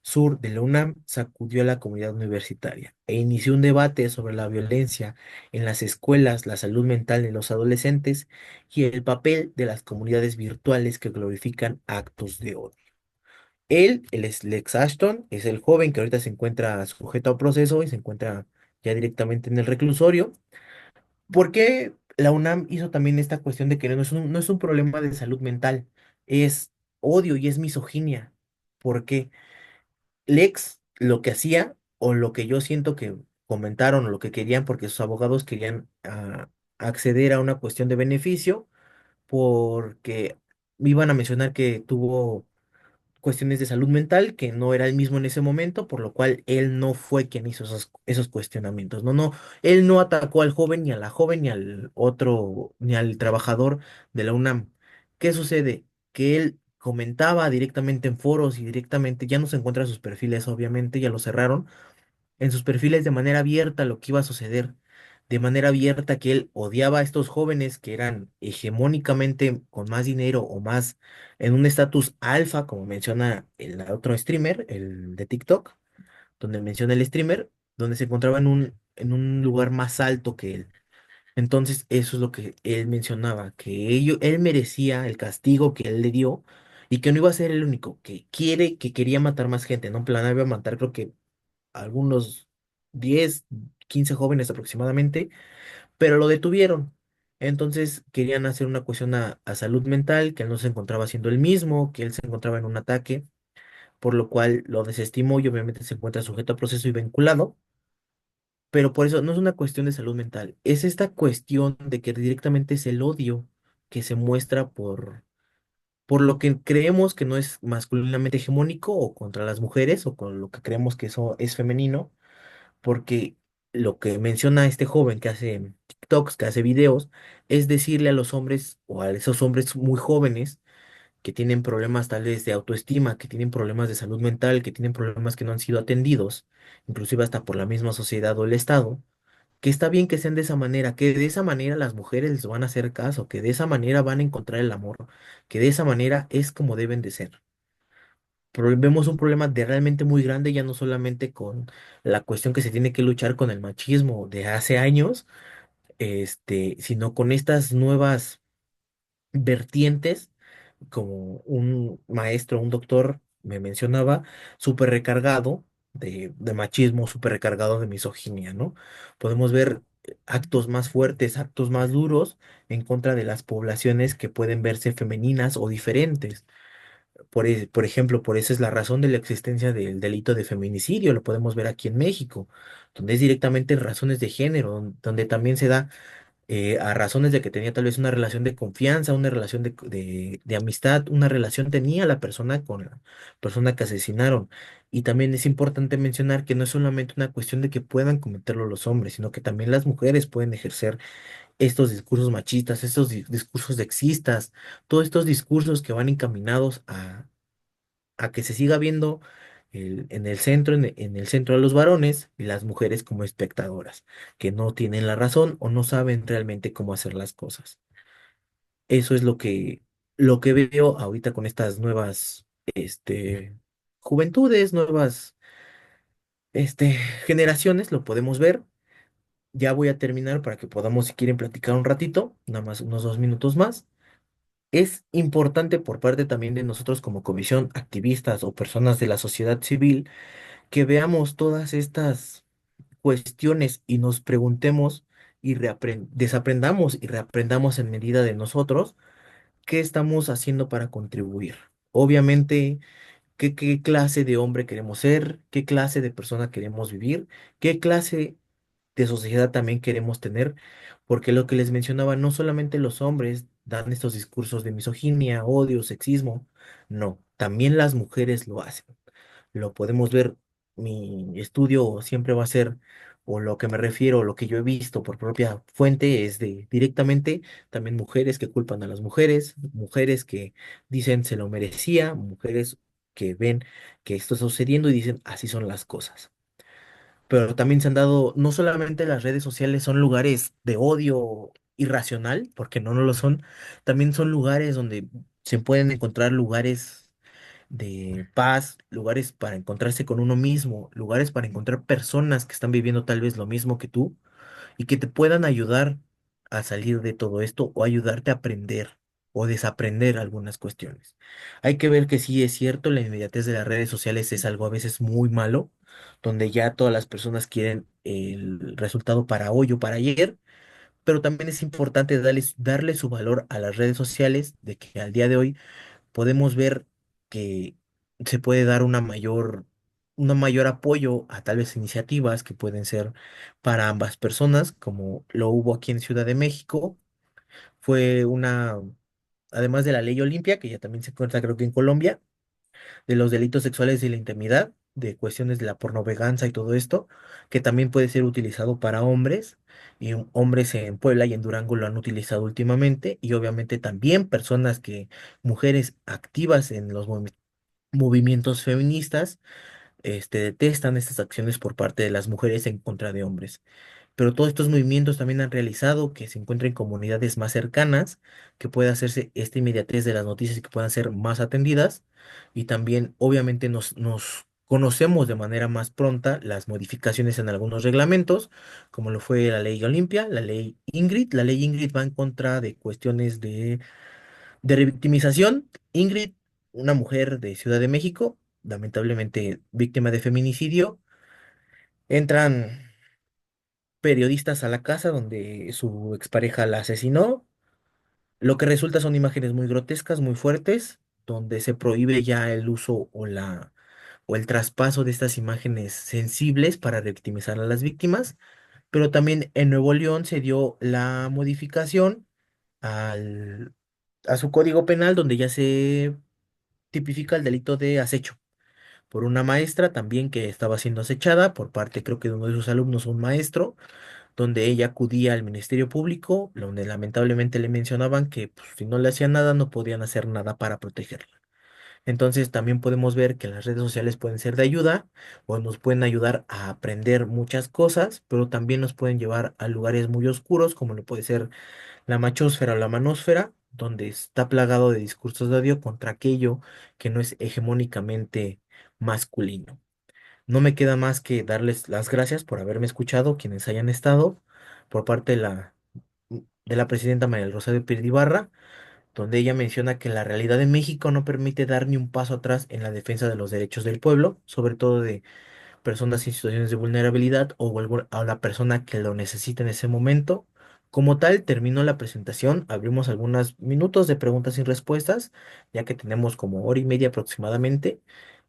Sur de la UNAM, sacudió a la comunidad universitaria e inició un debate sobre la violencia en las escuelas, la salud mental de los adolescentes y el papel de las comunidades virtuales que glorifican actos de odio. Él es Lex Ashton, es el joven que ahorita se encuentra sujeto a proceso y se encuentra ya directamente en el reclusorio. ¿Por qué la UNAM hizo también esta cuestión de que no es un problema de salud mental, es odio y es misoginia? Porque Lex lo que hacía, o lo que yo siento que comentaron, o lo que querían, porque sus abogados querían acceder a una cuestión de beneficio, porque iban a mencionar que tuvo cuestiones de salud mental, que no era el mismo en ese momento, por lo cual él no fue quien hizo esos cuestionamientos. Él no atacó al joven, ni a la joven, ni al otro, ni al trabajador de la UNAM. ¿Qué sucede? Que él comentaba directamente en foros y directamente, ya no se encuentran sus perfiles, obviamente, ya lo cerraron, en sus perfiles de manera abierta lo que iba a suceder, de manera abierta que él odiaba a estos jóvenes que eran hegemónicamente con más dinero o más en un estatus alfa, como menciona el otro streamer, el de TikTok, donde menciona el streamer, donde se encontraba en un lugar más alto que él. Entonces, eso es lo que él mencionaba, que él merecía el castigo que él le dio y que no iba a ser el único, que quería matar más gente, ¿no? Planeaba matar, creo que algunos 10 15 jóvenes aproximadamente, pero lo detuvieron. Entonces querían hacer una cuestión a salud mental, que él no se encontraba haciendo el mismo, que él se encontraba en un ataque, por lo cual lo desestimó y obviamente se encuentra sujeto a proceso y vinculado. Pero por eso no es una cuestión de salud mental, es esta cuestión de que directamente es el odio que se muestra por lo que creemos que no es masculinamente hegemónico o contra las mujeres o con lo que creemos que eso es femenino, porque lo que menciona este joven que hace TikToks, que hace videos, es decirle a los hombres o a esos hombres muy jóvenes que tienen problemas tal vez de autoestima, que tienen problemas de salud mental, que tienen problemas que no han sido atendidos, inclusive hasta por la misma sociedad o el Estado, que está bien que sean de esa manera, que de esa manera las mujeres les van a hacer caso, que de esa manera van a encontrar el amor, que de esa manera es como deben de ser. Vemos un problema de realmente muy grande, ya no solamente con la cuestión que se tiene que luchar con el machismo de hace años, sino con estas nuevas vertientes, como un maestro, un doctor me mencionaba, súper recargado de machismo, súper recargado de misoginia, ¿no? Podemos ver actos más fuertes, actos más duros en contra de las poblaciones que pueden verse femeninas o diferentes. Por ejemplo, por eso es la razón de la existencia del delito de feminicidio, lo podemos ver aquí en México, donde es directamente razones de género, donde también se da a razones de que tenía tal vez una relación de confianza, una relación de amistad, una relación tenía la persona con la persona que asesinaron. Y también es importante mencionar que no es solamente una cuestión de que puedan cometerlo los hombres, sino que también las mujeres pueden ejercer estos discursos machistas, estos discursos sexistas, todos estos discursos que van encaminados a que se siga viendo en el centro, en el centro de los varones y las mujeres como espectadoras, que no tienen la razón o no saben realmente cómo hacer las cosas. Eso es lo que veo ahorita con estas nuevas, juventudes, nuevas, generaciones, lo podemos ver. Ya voy a terminar para que podamos, si quieren, platicar un ratito, nada más unos 2 minutos más. Es importante por parte también de nosotros como comisión, activistas o personas de la sociedad civil, que veamos todas estas cuestiones y nos preguntemos y desaprendamos y reaprendamos en medida de nosotros qué estamos haciendo para contribuir. Obviamente, qué clase de hombre queremos ser, qué clase de persona queremos vivir, qué clase de sociedad también queremos tener, porque lo que les mencionaba, no solamente los hombres dan estos discursos de misoginia, odio, sexismo, no, también las mujeres lo hacen. Lo podemos ver, mi estudio siempre va a ser, o lo que me refiero, lo que yo he visto por propia fuente, es de directamente también mujeres que culpan a las mujeres, mujeres que dicen se lo merecía, mujeres que ven que esto está sucediendo y dicen así son las cosas. Pero también se han dado, no solamente las redes sociales son lugares de odio irracional, porque no lo son, también son lugares donde se pueden encontrar lugares de paz, lugares para encontrarse con uno mismo, lugares para encontrar personas que están viviendo tal vez lo mismo que tú y que te puedan ayudar a salir de todo esto o ayudarte a aprender o desaprender algunas cuestiones. Hay que ver que sí es cierto, la inmediatez de las redes sociales es algo a veces muy malo, donde ya todas las personas quieren el resultado para hoy o para ayer, pero también es importante darle su valor a las redes sociales, de que al día de hoy podemos ver que se puede dar una mayor apoyo a tal vez iniciativas que pueden ser para ambas personas, como lo hubo aquí en Ciudad de México. Fue además de la ley Olimpia, que ya también se encuentra creo que en Colombia, de los delitos sexuales y la intimidad, de cuestiones de la pornoveganza y todo esto, que también puede ser utilizado para hombres. Y hombres en Puebla y en Durango lo han utilizado últimamente, y obviamente también mujeres activas en los movimientos feministas, detestan estas acciones por parte de las mujeres en contra de hombres. Pero todos estos movimientos también han realizado que se encuentren comunidades más cercanas, que pueda hacerse esta inmediatez de las noticias y que puedan ser más atendidas. Y también, obviamente, nos conocemos de manera más pronta las modificaciones en algunos reglamentos, como lo fue la ley Olimpia, la ley Ingrid. La ley Ingrid va en contra de cuestiones de revictimización. Ingrid, una mujer de Ciudad de México, lamentablemente víctima de feminicidio, entran periodistas a la casa donde su expareja la asesinó. Lo que resulta son imágenes muy grotescas, muy fuertes, donde se prohíbe ya el uso o el traspaso de estas imágenes sensibles para revictimizar a las víctimas. Pero también en Nuevo León se dio la modificación al, a su código penal, donde ya se tipifica el delito de acecho por una maestra también que estaba siendo acechada por parte, creo que de uno de sus alumnos, un maestro, donde ella acudía al Ministerio Público, donde lamentablemente le mencionaban que pues, si no le hacían nada, no podían hacer nada para protegerla. Entonces también podemos ver que las redes sociales pueden ser de ayuda o nos pueden ayudar a aprender muchas cosas, pero también nos pueden llevar a lugares muy oscuros, como lo puede ser la machosfera o la manósfera, donde está plagado de discursos de odio contra aquello que no es hegemónicamente masculino. No me queda más que darles las gracias por haberme escuchado, quienes hayan estado, por parte de la presidenta María del Rosario Pirdibarra, donde ella menciona que la realidad de México no permite dar ni un paso atrás en la defensa de los derechos del pueblo, sobre todo de personas en situaciones de vulnerabilidad a la persona que lo necesita en ese momento. Como tal, terminó la presentación, abrimos algunos minutos de preguntas y respuestas, ya que tenemos como hora y media aproximadamente.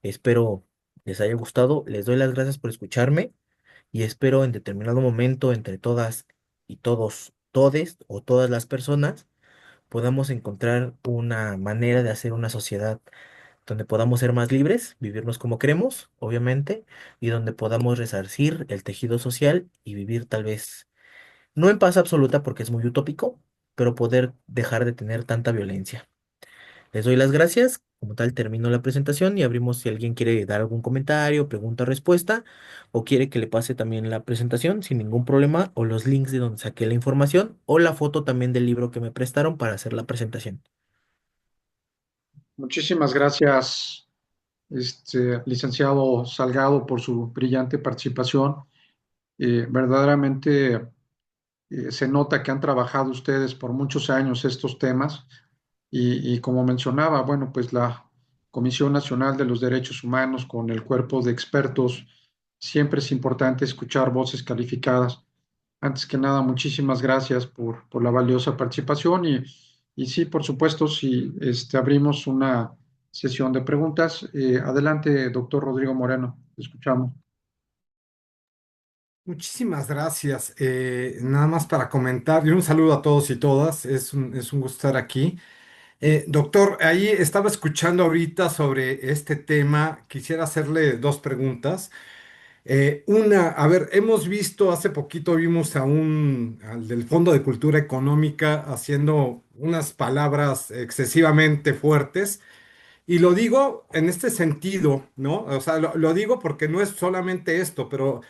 Espero les haya gustado, les doy las gracias por escucharme y espero en determinado momento entre todas y todos, todes o todas las personas podamos encontrar una manera de hacer una sociedad donde podamos ser más libres, vivirnos como queremos, obviamente, y donde podamos resarcir el tejido social y vivir tal vez, no en paz absoluta porque es muy utópico, pero poder dejar de tener tanta violencia. Les doy las gracias, como tal termino la presentación y abrimos si alguien quiere dar algún comentario, pregunta o respuesta, o quiere que le pase también la presentación sin ningún problema, o los links de donde saqué la información, o la foto también del libro que me prestaron para hacer la presentación. Muchísimas gracias, licenciado Salgado, por su brillante participación. Verdaderamente se nota que han trabajado ustedes por muchos años estos temas y como mencionaba, bueno, pues la Comisión Nacional de los Derechos Humanos con el cuerpo de expertos, siempre es importante escuchar voces calificadas. Antes que nada, muchísimas gracias por la valiosa participación y sí, por supuesto, si abrimos una sesión de preguntas. Adelante, doctor Rodrigo Moreno, te escuchamos. Muchísimas gracias. Nada más para comentar y un saludo a todos y todas. Es un gusto estar aquí. Doctor, ahí estaba escuchando ahorita sobre este tema. Quisiera hacerle dos preguntas. Una, a ver, hemos visto, hace poquito vimos al del Fondo de Cultura Económica haciendo unas palabras excesivamente fuertes. Y lo digo en este sentido, ¿no? O sea, lo digo porque no es solamente esto, pero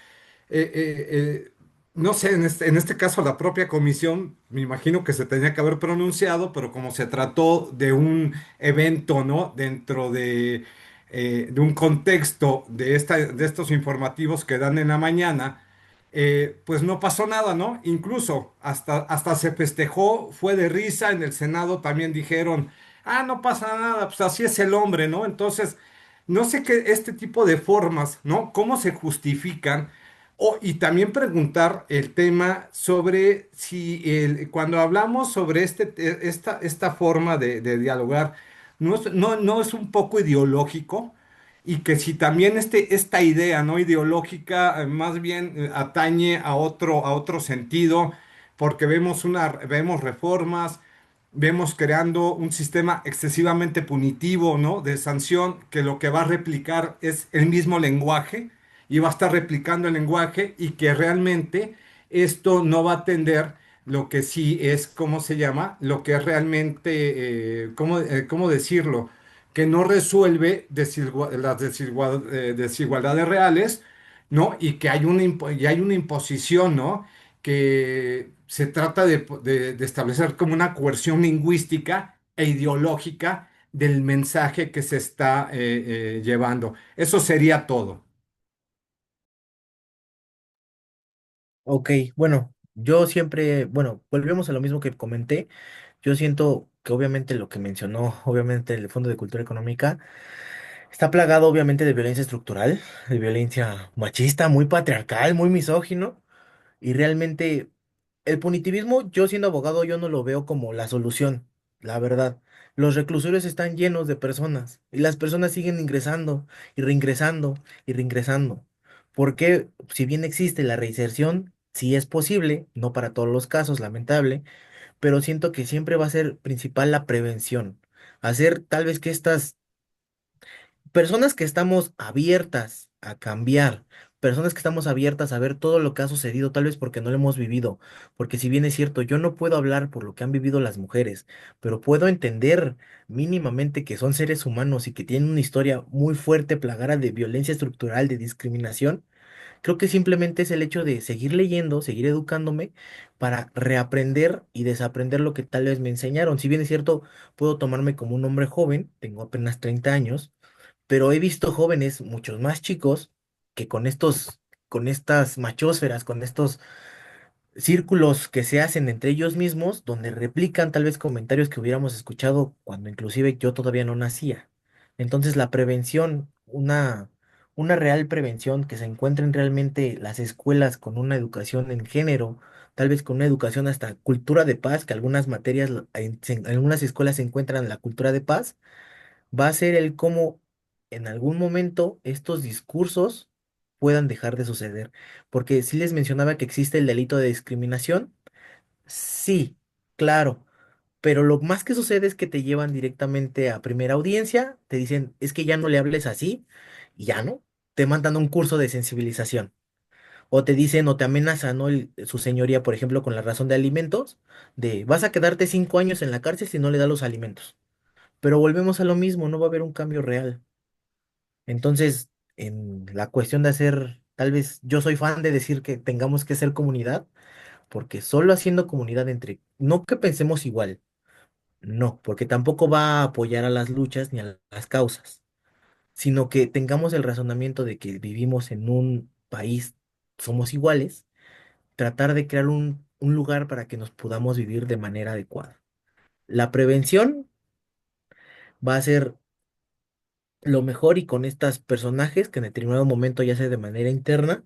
eh, eh, eh, no sé, en este caso la propia comisión, me imagino que se tenía que haber pronunciado, pero como se trató de un evento, ¿no? Dentro de un contexto de estos informativos que dan en la mañana, pues no pasó nada, ¿no? Incluso hasta se festejó, fue de risa, en el Senado también dijeron, ah, no pasa nada, pues así es el hombre, ¿no? Entonces, no sé qué, este tipo de formas, ¿no? ¿Cómo se justifican? Y también preguntar el tema sobre si cuando hablamos sobre esta forma de dialogar, no es un poco ideológico y que si también esta idea no ideológica más bien atañe a otro sentido, porque vemos reformas, vemos creando un sistema excesivamente punitivo, ¿no? De sanción que lo que va a replicar es el mismo lenguaje y va a estar replicando el lenguaje y que realmente esto no va a atender lo que sí es, ¿cómo se llama? Lo que es realmente, ¿cómo decirlo? Que no resuelve las desigualdades reales, ¿no? Y que hay una imposición, ¿no? Que se trata de establecer como una coerción lingüística e ideológica del mensaje que se está llevando. Eso sería todo. Ok, bueno, bueno, volvemos a lo mismo que comenté. Yo siento que obviamente lo que mencionó, obviamente el Fondo de Cultura Económica, está plagado obviamente de violencia estructural, de violencia machista, muy patriarcal, muy misógino. Y realmente el punitivismo, yo siendo abogado, yo no lo veo como la solución, la verdad. Los reclusorios están llenos de personas y las personas siguen ingresando y reingresando y reingresando. Porque si bien existe la reinserción, sí es posible, no para todos los casos, lamentable, pero siento que siempre va a ser principal la prevención. Hacer tal vez que estas personas que estamos abiertas a cambiar, personas que estamos abiertas a ver todo lo que ha sucedido, tal vez porque no lo hemos vivido, porque si bien es cierto, yo no puedo hablar por lo que han vivido las mujeres, pero puedo entender mínimamente que son seres humanos y que tienen una historia muy fuerte, plagada de violencia estructural, de discriminación. Creo que simplemente es el hecho de seguir leyendo, seguir educándome para reaprender y desaprender lo que tal vez me enseñaron. Si bien es cierto, puedo tomarme como un hombre joven, tengo apenas 30 años, pero he visto jóvenes muchos más chicos que con estas machósferas, con estos círculos que se hacen entre ellos mismos, donde replican tal vez comentarios que hubiéramos escuchado cuando inclusive yo todavía no nacía. Entonces la prevención, una real prevención, que se encuentren realmente las escuelas con una educación en género, tal vez con una educación hasta cultura de paz, que algunas materias, en algunas escuelas se encuentran la cultura de paz, va a ser el cómo en algún momento estos discursos puedan dejar de suceder. Porque si les mencionaba que existe el delito de discriminación, sí, claro, pero lo más que sucede es que te llevan directamente a primera audiencia, te dicen, es que ya no le hables así, y ya no, te mandan un curso de sensibilización. O te dicen o te amenazan, ¿no? Su señoría, por ejemplo, con la razón de alimentos, de vas a quedarte 5 años en la cárcel si no le das los alimentos. Pero volvemos a lo mismo, no va a haber un cambio real. Entonces, en la cuestión de hacer, tal vez yo soy fan de decir que tengamos que ser comunidad, porque solo haciendo comunidad entre, no que pensemos igual, no, porque tampoco va a apoyar a las luchas ni a las causas, sino que tengamos el razonamiento de que vivimos en un país, somos iguales, tratar de crear un lugar para que nos podamos vivir de manera adecuada. La prevención va a ser lo mejor y con estos personajes que en determinado momento, ya sea de manera interna,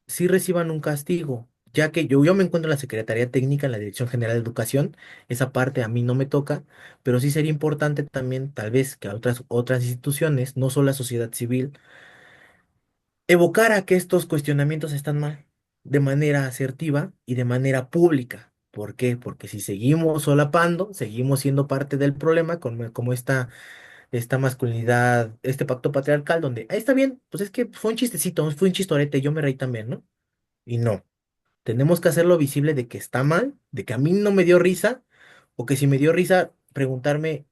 sí reciban un castigo, ya que yo me encuentro en la Secretaría Técnica, en la Dirección General de Educación, esa parte a mí no me toca, pero sí sería importante también, tal vez, que a otras instituciones, no solo la sociedad civil, evocara que estos cuestionamientos están mal, de manera asertiva y de manera pública. ¿Por qué? Porque si seguimos solapando, seguimos siendo parte del problema, como esta masculinidad, este pacto patriarcal, donde, está bien, pues es que fue un chistecito, fue un chistorete, yo me reí también, ¿no? Y no, tenemos que hacerlo visible de que está mal, de que a mí no me dio risa, o que si me dio risa, preguntarme,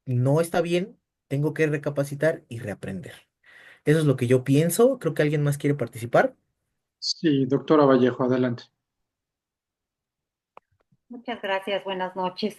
No está bien, tengo que recapacitar y reaprender". Eso es lo que yo pienso, creo que alguien más quiere participar. Sí, doctora Vallejo, adelante. Muchas gracias, buenas noches.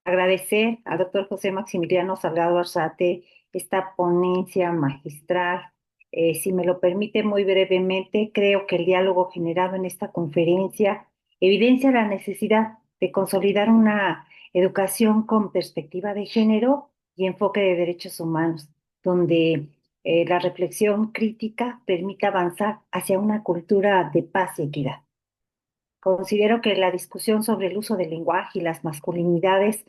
Agradecer al doctor José Maximiliano Salgado Arzate esta ponencia magistral. Si me lo permite muy brevemente, creo que el diálogo generado en esta conferencia evidencia la necesidad de consolidar una educación con perspectiva de género y enfoque de derechos humanos, donde la reflexión crítica permita avanzar hacia una cultura de paz y equidad. Considero que la discusión sobre el uso del lenguaje y las masculinidades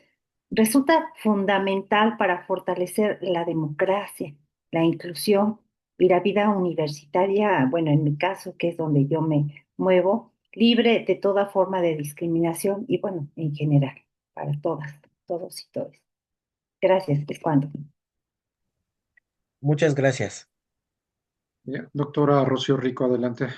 resulta fundamental para fortalecer la democracia, la inclusión y la vida universitaria, bueno, en mi caso, que es donde yo me muevo, libre de toda forma de discriminación y, bueno, en general, para todas, todos y todas. Gracias, es cuando. Muchas gracias. Bien, doctora Rocío Rico, adelante.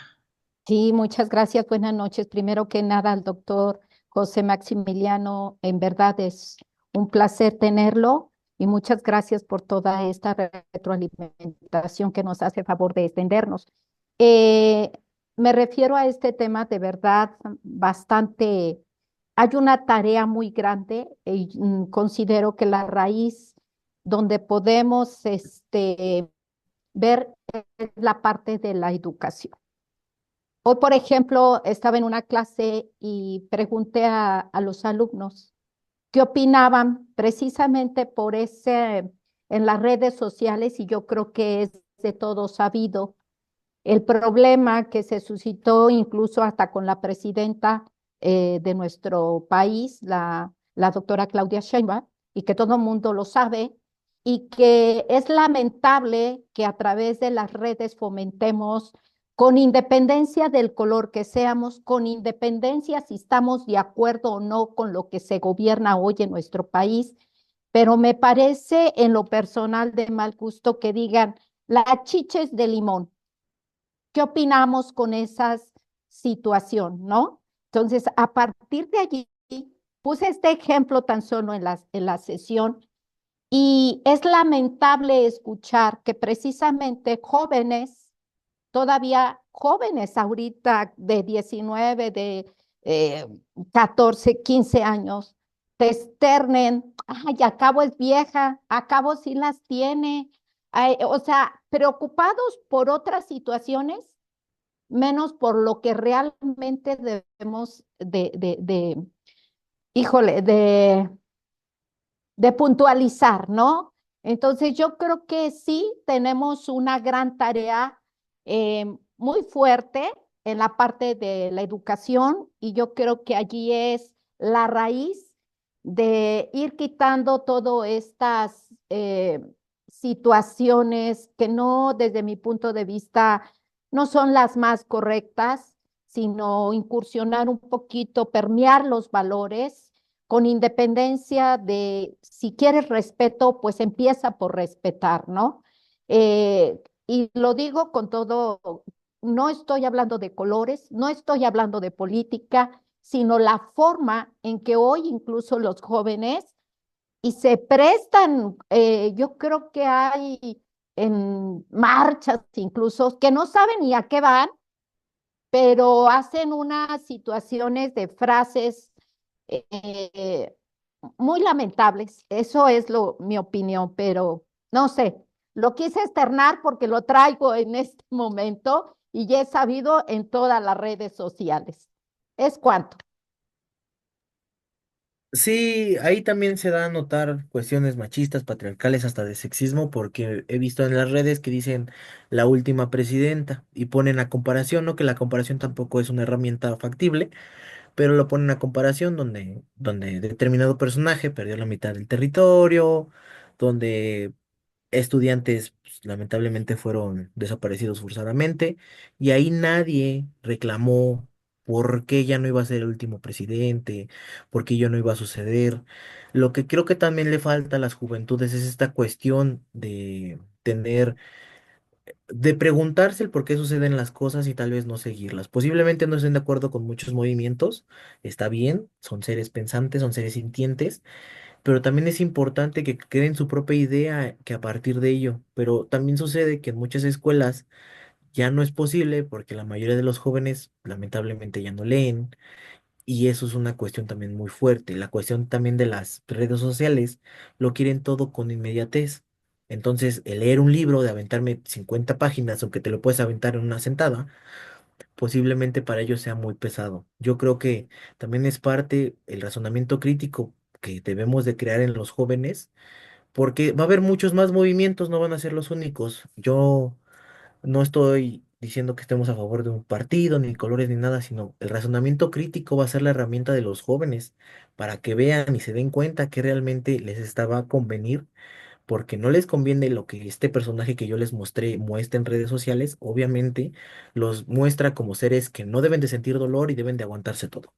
Sí, muchas gracias. Buenas noches. Primero que nada, al doctor José Maximiliano, en verdad es un placer tenerlo y muchas gracias por toda esta retroalimentación que nos hace favor de extendernos. Eh, Me refiero a este tema de verdad bastante, hay una tarea muy grande y considero que la raíz donde podemos ver la parte de la educación. Hoy, por ejemplo, estaba en una clase y pregunté a los alumnos qué opinaban precisamente por ese, en las redes sociales, y yo creo que es de todo sabido, el problema que se suscitó incluso hasta con la presidenta de nuestro país, la doctora Claudia Sheinbaum, y que todo el mundo lo sabe, y que es lamentable que a través de las redes fomentemos, con independencia del color que seamos, con independencia si estamos de acuerdo o no con lo que se gobierna hoy en nuestro país, pero me parece en lo personal de mal gusto que digan las chiches de limón. ¿Qué opinamos con esa situación, no? Entonces, a partir de allí, puse este ejemplo tan solo en la sesión y es lamentable escuchar que precisamente jóvenes, todavía jóvenes ahorita de 19, de 14, 15 años, te externen, ay, acabo es vieja, acabo sí las tiene, ay, o sea, preocupados por otras situaciones, menos por lo que realmente debemos híjole, de puntualizar, ¿no? Entonces yo creo que sí tenemos una gran tarea muy fuerte en la parte de la educación y yo creo que allí es la raíz de ir quitando todas estas situaciones que no, desde mi punto de vista, no son las más correctas, sino incursionar un poquito, permear los valores con independencia de si quieres respeto, pues empieza por respetar, ¿no? Y lo digo con todo, no estoy hablando de colores, no estoy hablando de política, sino la forma en que hoy incluso los jóvenes y se prestan, yo creo que hay en marchas incluso que no saben ni a qué van, pero hacen unas situaciones de frases eh, muy lamentables. Eso es mi opinión, pero no sé, lo quise externar porque lo traigo en este momento y ya he sabido en todas las redes sociales. ¿Es cuanto? Sí, ahí también se da a notar cuestiones machistas, patriarcales, hasta de sexismo, porque he visto en las redes que dicen la última presidenta y ponen a comparación, no que la comparación tampoco es una herramienta factible, pero lo ponen a comparación donde determinado personaje perdió la mitad del territorio, donde estudiantes pues, lamentablemente fueron desaparecidos forzadamente y ahí nadie reclamó por qué ya no iba a ser el último presidente, por qué ya no iba a suceder. Lo que creo que también le falta a las juventudes es esta cuestión de tener, de preguntarse el por qué suceden las cosas y tal vez no seguirlas. Posiblemente no estén de acuerdo con muchos movimientos, está bien, son seres pensantes, son seres sintientes, pero también es importante que creen su propia idea, que a partir de ello, pero también sucede que en muchas escuelas ya no es posible porque la mayoría de los jóvenes lamentablemente ya no leen y eso es una cuestión también muy fuerte. La cuestión también de las redes sociales lo quieren todo con inmediatez. Entonces, el leer un libro, de aventarme 50 páginas, aunque te lo puedes aventar en una sentada, posiblemente para ellos sea muy pesado. Yo creo que también es parte el razonamiento crítico que debemos de crear en los jóvenes, porque va a haber muchos más movimientos, no van a ser los únicos. Yo no estoy diciendo que estemos a favor de un partido, ni colores, ni nada, sino el razonamiento crítico va a ser la herramienta de los jóvenes para que vean y se den cuenta que realmente les estaba a convenir porque no les conviene lo que este personaje que yo les mostré muestra en redes sociales, obviamente los muestra como seres que no deben de sentir dolor y deben de aguantarse todo.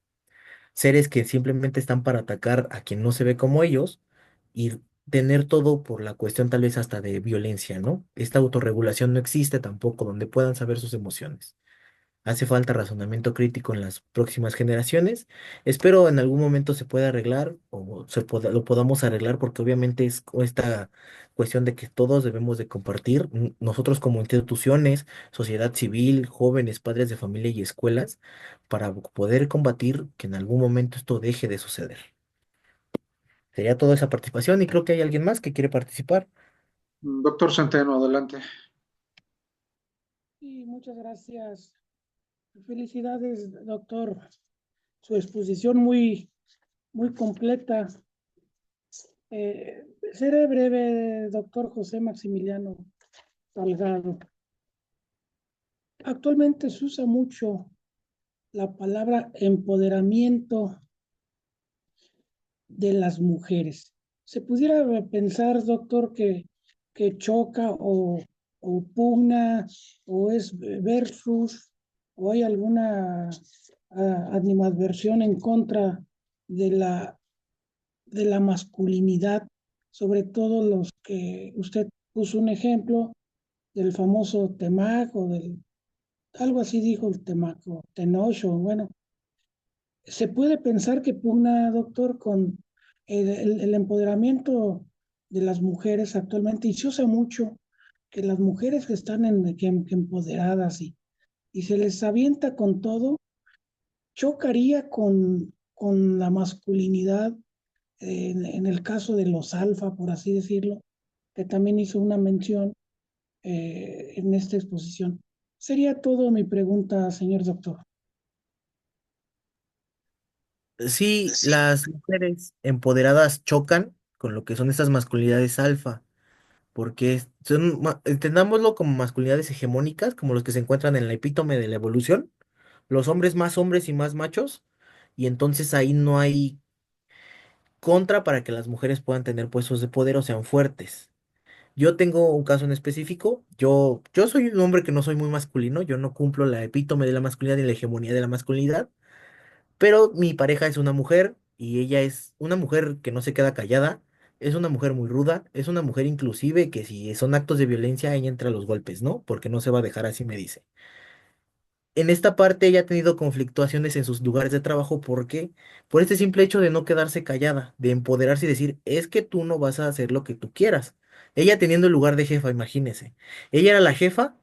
Seres que simplemente están para atacar a quien no se ve como ellos y tener todo por la cuestión tal vez hasta de violencia, ¿no? Esta autorregulación no existe tampoco donde puedan saber sus emociones. Hace falta razonamiento crítico en las próximas generaciones. Espero en algún momento se pueda arreglar o lo podamos arreglar porque obviamente es esta cuestión de que todos debemos de compartir, nosotros como instituciones, sociedad civil, jóvenes, padres de familia y escuelas, para poder combatir que en algún momento esto deje de suceder. Sería toda esa participación y creo que hay alguien más que quiere participar. Doctor Centeno, adelante. Y muchas gracias. Felicidades, doctor. Su exposición muy completa. Seré breve, doctor José Maximiliano Salgado. Actualmente se usa mucho la palabra empoderamiento de las mujeres. Se pudiera pensar, doctor, que choca o pugna o es versus o hay alguna animadversión en contra de de la masculinidad, sobre todo los que usted puso un ejemplo del famoso Temac o algo así dijo el Temac o Tenoch, bueno, se puede pensar que pugna, doctor, con el empoderamiento de las mujeres actualmente, y se usa mucho que las mujeres que están que empoderadas y se les avienta con todo, chocaría con la masculinidad, en el caso de los alfa, por así decirlo, que también hizo una mención en esta exposición. Sería todo mi pregunta, señor doctor. Sí, las mujeres empoderadas chocan con lo que son estas masculinidades alfa, porque son, entendámoslo como masculinidades hegemónicas, como los que se encuentran en la epítome de la evolución, los hombres y más machos, y entonces ahí no hay contra para que las mujeres puedan tener puestos de poder o sean fuertes. Yo tengo un caso en específico, yo soy un hombre que no soy muy masculino, yo no cumplo la epítome de la masculinidad ni la hegemonía de la masculinidad, pero mi pareja es una mujer y ella es una mujer que no se queda callada, es una mujer muy ruda, es una mujer inclusive que si son actos de violencia ella entra a los golpes, ¿no? Porque no se va a dejar así me dice. En esta parte ella ha tenido conflictuaciones en sus lugares de trabajo porque por este simple hecho de no quedarse callada, de empoderarse y decir, es que tú no vas a hacer lo que tú quieras. Ella teniendo el lugar de jefa, imagínese. Ella era la jefa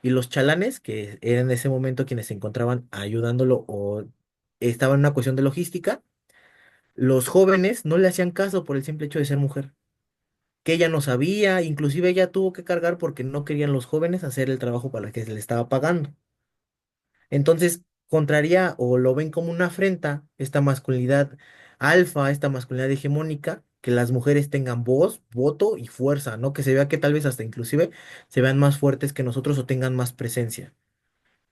y los chalanes, que eran en ese momento quienes se encontraban ayudándolo o estaban en una cuestión de logística, los jóvenes no le hacían caso por el simple hecho de ser mujer. Que ella no sabía, inclusive ella tuvo que cargar porque no querían los jóvenes hacer el trabajo para el que se le estaba pagando. Entonces, contraría o lo ven como una afrenta esta masculinidad alfa, esta masculinidad hegemónica, que las mujeres tengan voz, voto y fuerza, ¿no? Que se vea que tal vez hasta inclusive se vean más fuertes que nosotros o tengan más presencia.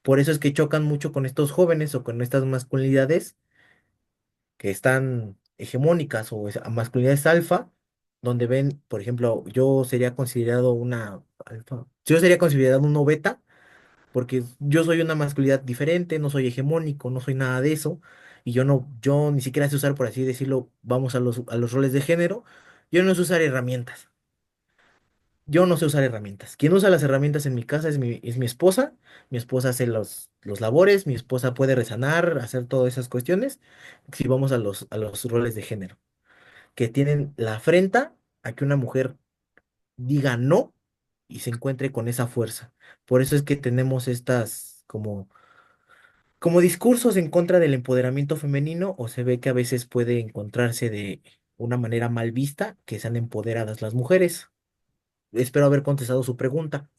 Por eso es que chocan mucho con estos jóvenes o con estas masculinidades que están hegemónicas o masculinidades alfa, donde ven, por ejemplo, yo sería considerado una alfa, yo sería considerado un beta porque yo soy una masculinidad diferente, no soy hegemónico, no soy nada de eso, y yo ni siquiera sé usar, por así decirlo, vamos a a los roles de género, yo no sé usar herramientas, yo no sé usar herramientas. Quien usa las herramientas en mi casa es es mi esposa hace los labores, mi esposa puede resanar, hacer todas esas cuestiones, si vamos a a los roles de género, que tienen la afrenta a que una mujer diga no y se encuentre con esa fuerza. Por eso es que tenemos estas como discursos en contra del empoderamiento femenino o se ve que a veces puede encontrarse de una manera mal vista que sean empoderadas las mujeres. Espero haber contestado su pregunta.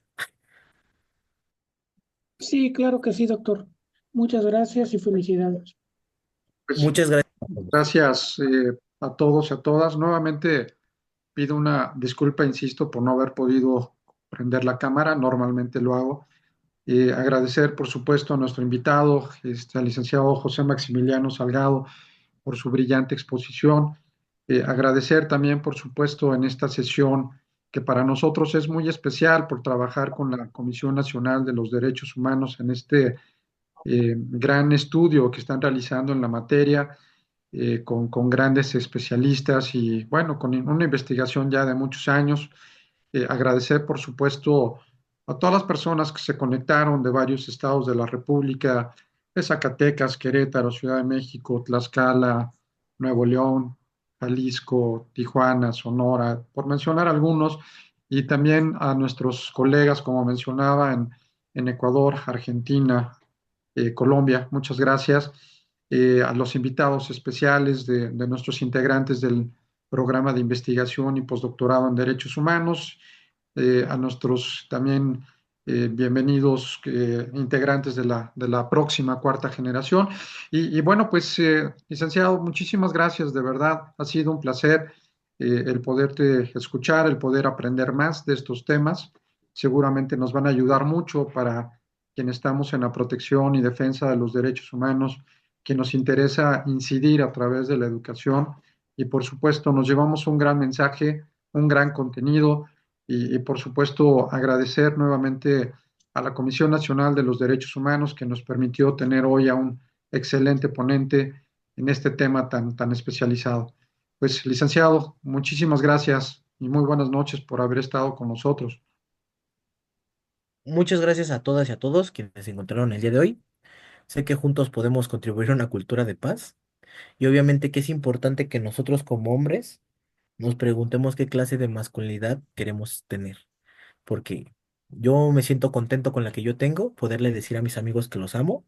Sí, claro que sí, doctor. Muchas gracias y felicidades. Pues Muchas gracias a todos. gracias a todos y a todas. Nuevamente pido una disculpa, insisto, por no haber podido prender la cámara. Normalmente lo hago. Agradecer, por supuesto, a nuestro invitado, al licenciado José Maximiliano Salgado, por su brillante exposición. Agradecer también, por supuesto, en esta sesión que para nosotros es muy especial por trabajar con la Comisión Nacional de los Derechos Humanos en este gran estudio que están realizando en la materia, con grandes especialistas y, bueno, con una investigación ya de muchos años. Agradecer, por supuesto, a todas las personas que se conectaron de varios estados de la República, de Zacatecas, Querétaro, Ciudad de México, Tlaxcala, Nuevo León, Jalisco, Tijuana, Sonora, por mencionar algunos, y también a nuestros colegas, como mencionaba, en Ecuador, Argentina, Colombia. Muchas gracias. A los invitados especiales de nuestros integrantes programa de investigación y postdoctorado en Derechos Humanos, a nuestros también bienvenidos integrantes de la próxima cuarta generación. Y bueno, pues licenciado, muchísimas gracias, de verdad, ha sido un placer el poderte escuchar, el poder aprender más de estos temas. Seguramente nos van a ayudar mucho para quienes estamos en la protección y defensa de los derechos humanos, que nos interesa incidir a través de la educación. Y por supuesto, nos llevamos un gran mensaje, un gran contenido y por supuesto agradecer nuevamente a la Comisión Nacional de los Derechos Humanos que nos permitió tener hoy a un excelente ponente en este tema tan especializado. Pues, licenciado, muchísimas gracias y muy buenas noches por haber estado con nosotros. Muchas gracias a todas y a todos quienes se encontraron el día de hoy. Sé que juntos podemos contribuir a una cultura de paz y obviamente que es importante que nosotros como hombres nos preguntemos qué clase de masculinidad queremos tener, porque yo me siento contento con la que yo tengo, poderle decir a mis amigos que los amo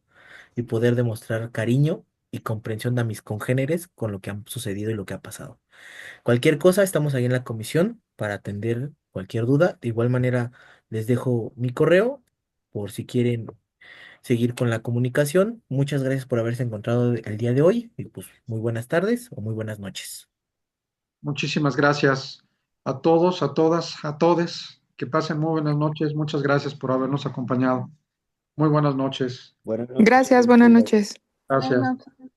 y poder demostrar cariño y comprensión a mis congéneres con lo que ha sucedido y lo que ha pasado. Cualquier cosa, estamos ahí en la comisión para atender cualquier duda. De igual manera, les dejo mi correo por si quieren seguir con la comunicación. Muchas gracias por haberse encontrado el día de hoy y pues muy buenas tardes o muy buenas noches. Muchísimas gracias a todos, a todas, a todes. Que pasen muy buenas noches. Muchas gracias por habernos acompañado. Muy buenas noches. Buenas noches. Gracias, buenas noches. Gracias. Buenas noches.